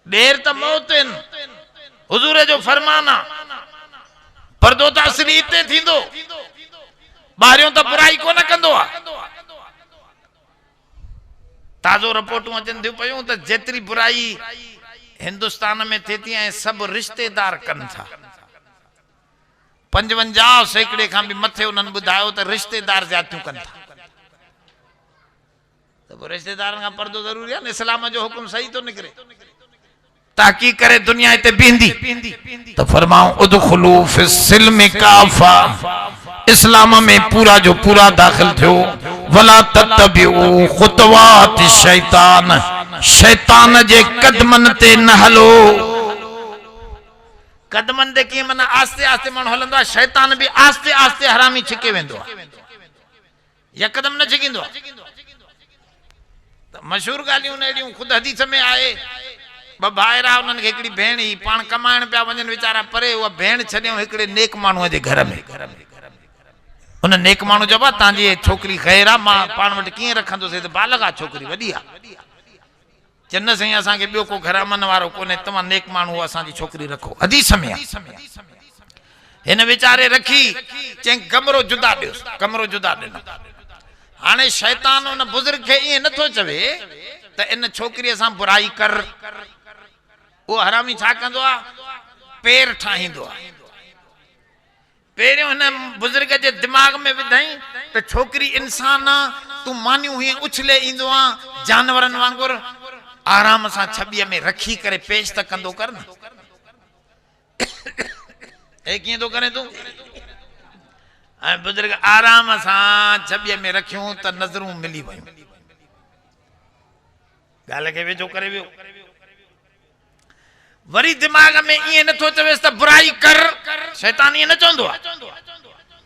देर त मौतिन। हुजूर जो फरमान आहे, पर्दो त असली हिते थींदो, ॿाहिरियों त बुराई कोन कंदो आहे। ताज़ो रिपोर्टूं अचनि थियूं पयूं त जेतिरी बुराई हिंदुस्तान में थिए थी ऐं सभु रिश्तेदार कनि था। 55% खां बि मथे उन्हनि ॿुधायो त रिश्तेदार ज्यातियूं कनि था। त पोइ रिश्तेदारनि खां पर्दो ज़रूरी आहे न? इस्लाम जो हुकुम सही थो निकिरे। ताक़ी करे दुनिया हिते बीहंदी त फरमाऊं उदखुलू फिस्सिल्मि काफ़ा, इस्लाम में पूरा जो पूरा दाखिल थियो। वला तत्तबिउ खुतवात शैतान, शैतान जे कदमनि ते न हलो। कदमनि ते कीअं? माना आस्ते आस्ते माण्हू हलंदो आहे, शैतान बि आस्ते आस्ते हरामी छिके वेंदो आहे, यकदम न छिकींदो आहे। त मशहूर ॻाल्हियूं अहिड़ियूं ख़ुदि हदीस में आहे। ॿ भाइरा, उन्हनि खे हिकिड़ी भेण हुई, पाण कमाइण पिया वञनि वीचारा परे, उहा भेण छॾियऊं हिकिड़े नेक माण्हूअ जे घर में। उन नेक माण्हू चइबो आहे तव्हांजी छोकिरी ख़ैर आहे, मां पाण वटि कीअं रखंदुसि, त बालग आहे छोकिरी, वॾी आहे। चन साईं असांखे ॿियो को घर अमन वारो कोन्हे, तव्हां नेक माण्हू असांजी छोकिरी रखो। हदीस में आहे। हिन वीचारे रखी, चई कमरो जुदा ॾियोसि, कमरो जुदा ॾिनो। हाणे शैतान उन बुज़ुर्ग खे ईअं नथो चवे त इन छोकिरीअ सां बुराई कर। उहो हरामी छा कंदो आहे? पेर ठाहींदो आहे। पहिरियों हिन बुज़ुर्ग जे दिमाग़ में विधई त छोकिरी इंसान आहे, तूं मानियूं हीअं उछले ईंदो आहे जानवरनि वांगुरु, आराम सां छॿीअ में रखी करे पेश त कंदो कर न। हे कीअं थो करे तूं? ऐं बुज़ुर्ग आराम सां छॿीअ में रखियूं त नज़रूं मिली वयूं, ॻाल्हि खे वेझो करे वियो। वरी दिमाग़ में ईअं नथो चवेसि त बुराई कर, शैतान ईअं न चवंदो आहे।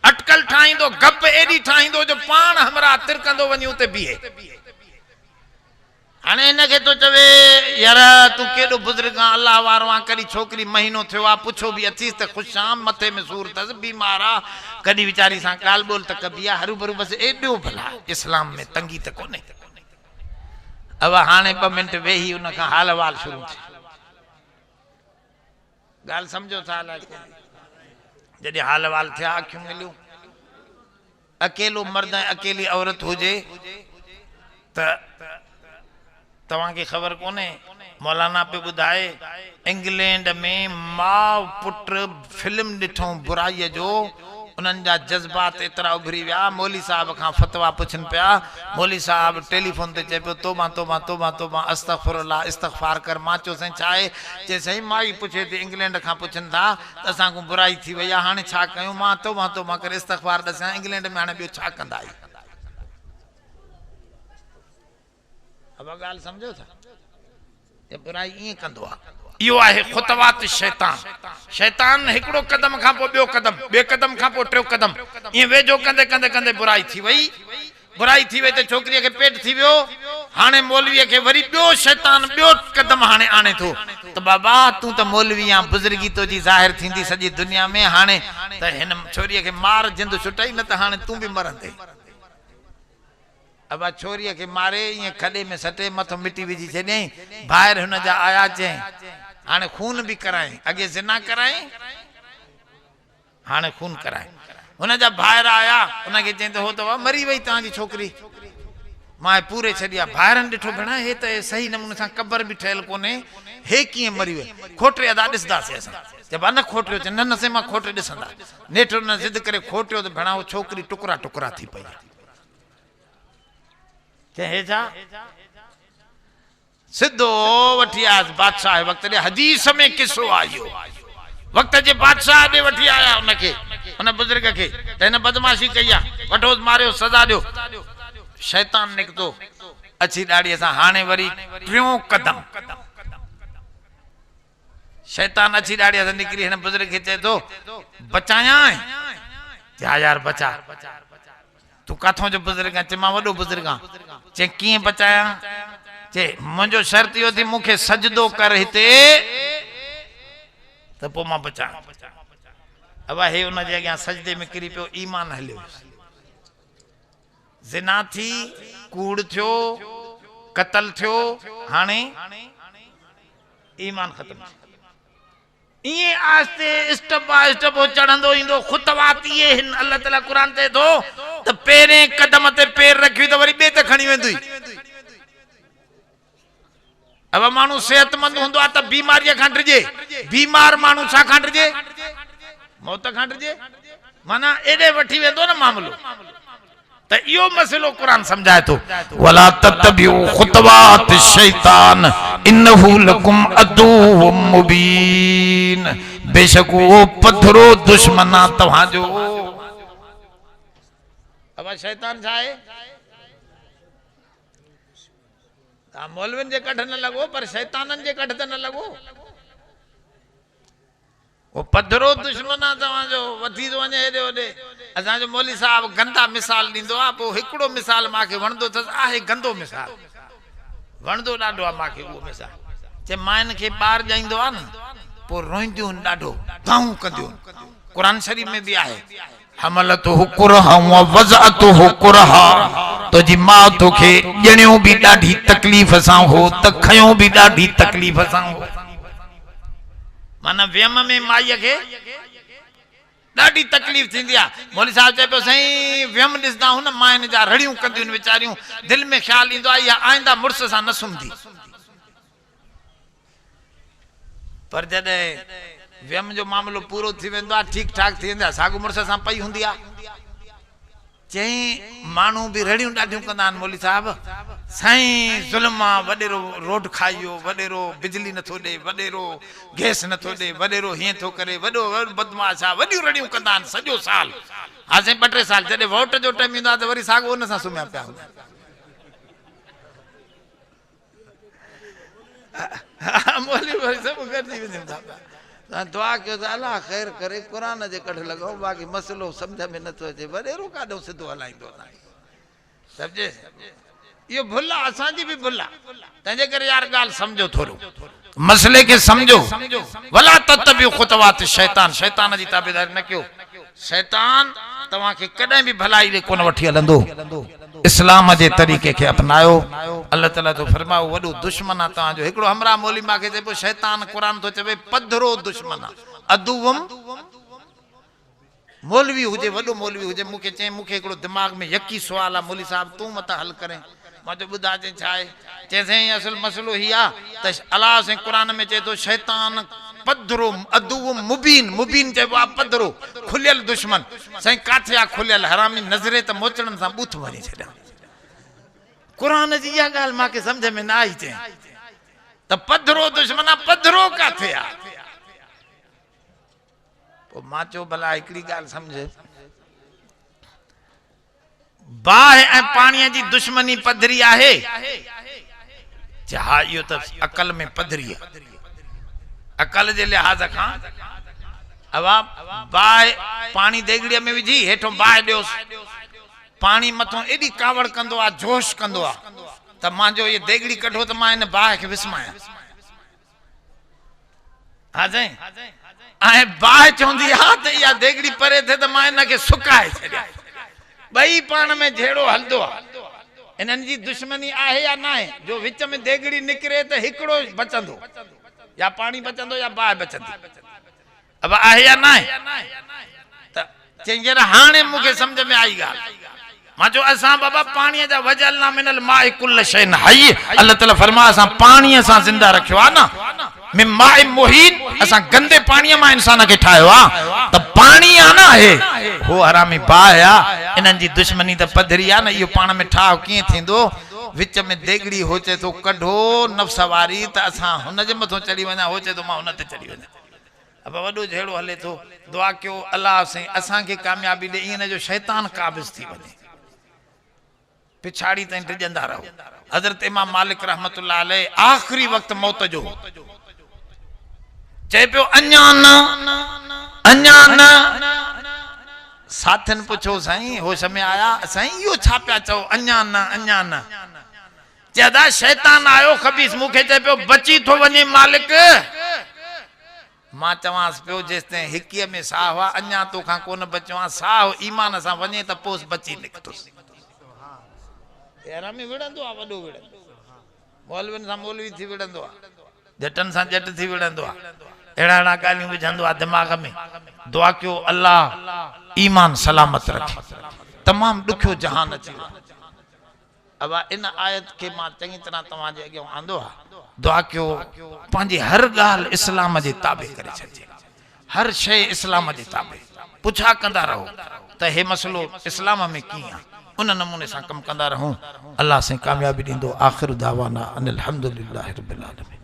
अटकल ठाहींदो, गप एॾी ठाहींदो जो पाण हमरा तिरकंदो वञी उते बीहे। हाणे हिनखे थो चवे यार तूं केॾो बुज़ुर्ग आहे, अलाह वारो आहे, कॾहिं छोकिरी महीनो थियो आहे, पुछो बि अथीसि त ख़ुशि आम, मथे में सूर अथसि, बीमार आहे, कॾहिं वीचारी सां ॻाल्हि ॿोल त कबी आहे, हरू भरू बसि एॾो भला। इस्लाम में तंगी त कोन्हे। अब हाणे 2 मिंट वेही उन खां हाल वाल शुरू थिए। ॻाल्हि सम्झो था? जॾहिं हाल वाल थिया, अखियूं मिलियूं, अकेलो मर्द ऐं अकेली औरत हुजे त तव्हां खे ख़बर कोन्हे मौलाना पे ॿुधाए इंग्लैंड में माउ पुट फिल्म ॾिठो बुराईअ जो उन्हनि जा जज़्बात एतिरा उभरी विया मौली साहब खां फतवा पुछनि पिया मौली साहब टेलीफोन ते चए पियो तोबा तोबा तोबा तोबा अस्तगफिरुल्लाह इस्तगफार कर मां चयो साईं छा आहे चए साईं माई पुछे थी इंग्लैंड खां पुछनि था त असां खां बुराई थी वई आहे हाणे छा कयूं मां तोबा तोबा करे इस्तगफार ॾसां इंग्लैंड में हाणे ॿियो छा कंदा आहियूं अब ॻाल्हि सम्झो था ये बुराई ईअं कंदो आहे यो आहे खुतवात शैतान शैतान हिकिड़ो कदम खां पोइ ॿियो कदम ॿिए कदम खां पोइ टियों कदम ईअं वेझो कंदे कंदे कंदे बुराई थी वई त छोकिरीअ खे पेट थी वियो हाणे मौलवीअ खे वरी ॿियो शैतान ॿियो कदम हाणे आणे थो त बाबा तूं त मौलवी आहे बुज़ुर्गी तुंहिंजी ज़ाहिर थींदी सॼी दुनिया में हाणे त हिन छोरीअ खे मार जिंद छुटाई न त हाणे तूं बि मरंदे अब छोरीअ खे मारे ईअं खॾे में सटे मथो मिटी विझी छॾियईं ॿाहिरि हुन जा आया चयईं हाणे खून भी कराए अगे ज़िना कराए हाणे खून कराए हुन जा ॿाहिरि आया उनखे चई त हो त मरी वई तव्हांजी छोकिरी मां पूरे छॾी आहे ॿाहिरनि ॾिठो भेण हे त सही नमूने सां क़बर बि ठहियल कोन्हे हे कीअं मरी वई खोटे अदा ॾिसंदासीं असां चइबो न खोटियो चए न से मां खोटे ॾिसंदा नेठि हुन ज़िद करे खोटियो त भेण उहो छोकिरी टुकड़ा टुकड़ा थी पई हे छा सिद्धो वठी आया बादशाह वक्त ॾे हदीस में किसो आयो वक्त जे बादशाह ॾे वठी आया उनखे उन बुजुर्ग खे त हिन बदमाशी कई आहे वठो मारियो सज़ा ॾियो शैतान निकितो अची ॾाड़ीअ सां हाणे वरी टियों कदम शैतान अची ॾाड़ीअ सां निकिरी हिन बुजुर्ग खे चए थो बचायां जा यार बचा तू काथों जो बुजुर्ग आहे मां वॾो बुजुर्ग आहियां चे कीअं बचाया चे मुंहिंजो शर्त इहो थी मूंखे सजदो कर हिते त पोइ मां बचा अब हे उन जे अॻियां सजदे में किरी पियो ईमान हलियो ज़िना थी कूड़ थियो कत्ल थियो हाणे ईमान ख़त्म इए आस्ते स्टेप बाय स्टेप चढ़ंदो ईंदो खुतवात ये अल्लाह ताला कुरान ते थो त पेरे कदम ते पैर रखी त वरी बे ते खणी वेंदी अब मानू सेहतमंद हुंदो त बीमारी खां डरजे बीमार मानू छा खां डरजे मौत खां डरजे माना एडे वठी वेंदो न मामलो त इहो मसलो कुरान समझाए तो वला ततबिउ खुतवात शैतान इन्नहु लकुम अदुव्वुम मुबीन बेशक वो पत्थरो दुश्मन तव्हां जो अब शैतान छाए मौलविन जे कढ न लगो पर शैतानन जे कढ त न लगो वो पत्थरो दुश्मन तव्हां जो वठी तो वने हेडे होडे असा जो मौली साहब गंदा मिसाल दींदो आ पो हिकड़ो मिसाल माके वणदो त आहे गंदो मिसाल वणदो डाडो आ माके वो मिसाल जे माइन के बार जाइंदो आ न पो रोइंदियूं डाडो गाऊं कंदियूं कुरान शरीफ में भी आहे हमलतु कुरहा व वज़अतु कुरहा तो जी मां तोखे जणियो भी डाढी तकलीफ सां हो त खयो भी डाढी तकलीफ सां हो माना व्यम में माईअ खे ॾाढी तकलीफ़ थींदी आहे मौली साहब चए पियो साईं व्यम ॾिसंदा आहियूं न माइन जा रड़ियूं कंदियूं वीचारियूं दिलि में ख़्यालु ईंदो आहे इहा आईंदा मुड़ुस सां न सुम्हंदी पर जॾहिं व्यम जो मामलो पूरो थी वेंदो आहे ठीक ठाक थी वेंदो आहे साॻियो मुड़ुस सां पई हूंदी आहे चई माण्हू बि रड़ियूं ॾाढियूं कंदा आहिनि मौली साहब साईं ज़ुल्म आहे वॾेरो रोड खाइयो वॾेरो बिजली नथो ॾे वॾेरो गैस नथो ॾे वॾेरो हीअं थो करे वॾो बदमाश आहे वॾियूं रड़ियूं कंदा आहिनि सॼो साल हा साईं 2-3 साल जॾहिं वोट जो टाइम ईंदो आहे त वरी साॻियो उन सां सुम्हिया पिया हूंदा मौली वरी सभु गॾिजी वञनि था दुआ कयो त अल्लाह ख़ैर करे कुरान जे कढ लॻो बाक़ी मसलो सम्झ में नथो अचे वॾेरो काॾो सिधो हलाईंदो सम्झे इहो भुल आहे असांजी बि भुल आहे तंहिंजे करे यार ॻाल्हि सम्झो थोरो मसले खे सम्झो वला ततबिउ खुतवात शैतान शैतान जी ताबेदारी न कयो शैतान तव्हां खे कॾहिं बि भलाई ॾे कोन वठी हलंदो इस्लाम जे तरीक़े खे अपनायो अल्लाह ताला तो फरमायो वॾो दुश्मन आहे तव्हांजो हिकिड़ो हमरा मौली मांखे चए पियो शैतान क़ुरान थो चवे पधरो दुश्मन आहे अदुवम मौलवी हुजे वॾो मौलवी हुजे मूंखे चई मूंखे हिकिड़ो दिमाग़ में यकी सुवाल आहे मौली साहब तूं मता हल करें मुझे बुधा चे छाए चैसे असल मसलो ही आ त अल्लाह से कुरान में चे तो शैतान पधरो अदु मुबीन मुबीन चे वा पधरो खुलियल दुश्मन सही काथे आ खुलियल हरामी नजरे त मोचड़न सा बूथ वनी छडा कुरान जी या गाल मा के समझ में ना आई चे त पधरो दुश्मना पधरो काथे आ तो मां चो भला एकड़ी गाल समझे बाह ए पानी जी दुश्मनी पधरी आहे जहा यो त अकल में पधरी है अकल जे लिहाज खां अब बाह पानी देगड़िया में विझी हेठो बाह दियो पानी मथो एडी कावड़ कंदो आ जोश कंदो आ त मां जो ये देगड़ी कढो त मां इन बाह के विस्माया हां जाई आए बाह चोंदी आ त या देगड़ी परे थे त मां इन के सुकाए छड्या बई पान में झेड़ो हलदो इनन जी दुश्मनी आहे या ना है जो विच में देगड़ी निकरे त हिकड़ो बचंदो या पानी बचंदो या बाह बचंदी अब आहे या ना है त चेंजर हाने मुके समझ में आई गाल मां जो असा बाबा पानी जा वजलना मिनल माए कुल शैन हई अल्लाह ताला फरमा असा पानी सा जिंदा रखियो आ ना में माए मोहीन असा गंदे पानी में इंसान के ठायो आ त पानी आ ना है हो हरामी बाह आ इनन जी दुश्मनी त पधरी आ ना यो पान में ठाव के थींदो विच में देगड़ी होचे तो कढो नफ्सवारी त असा हुन जे मथो चढ़ी वना होचे तो मां हुन ते चढ़ी वना अब वडो झेड़ो हले तो दुआ क्यों अल्लाह से असा के कामयाबी दे इन जो शैतान काबिज थी वने पिछाड़ी तई टिजंदा रहो हजरत इमाम मालिक रहमतुल्लाह अलैह आखिरी वक्त मौत जो चे पियो अन्या न साथन पूछो साईं होश में आया साईं यो छा पिया चो अन्या न ज्यादा शैतान आयो खबीस मुखे चे पियो बची थो वने मालिक मां चवास पियो जेसते हिकीअ में साह हुआ अन्या तो खां कोन बचवा साह ईमान सा वने त पोस बची निकतुस यारा में विड़ंदो आ वडो विड़ंदो मौलवीन सा मौलवी थी विड़ंदो आ जटन सा जट थी विड़ंदो आ एड़ा गालियों विझंदो आ दिमाग में दुआ क्यों अल्लाह ईमान सलामत रखे तमाम दुखियो जहान अची अब इन आयत के मां चंगी तरह तवा जे अगे आंदो आ दुआ क्यों पांजी हर गाल इस्लाम जे ताबे करे छजे हर शय इस्लाम जे ताबे पुछा कंदा रहो त हे मसलो इस्लाम में किया उन नमूने से कम कंदा रहूं अल्लाह से कामयाबी दींदो आखिर दावाना अनिल हम्दुलिल्लाहि रब्बिल आलमीन।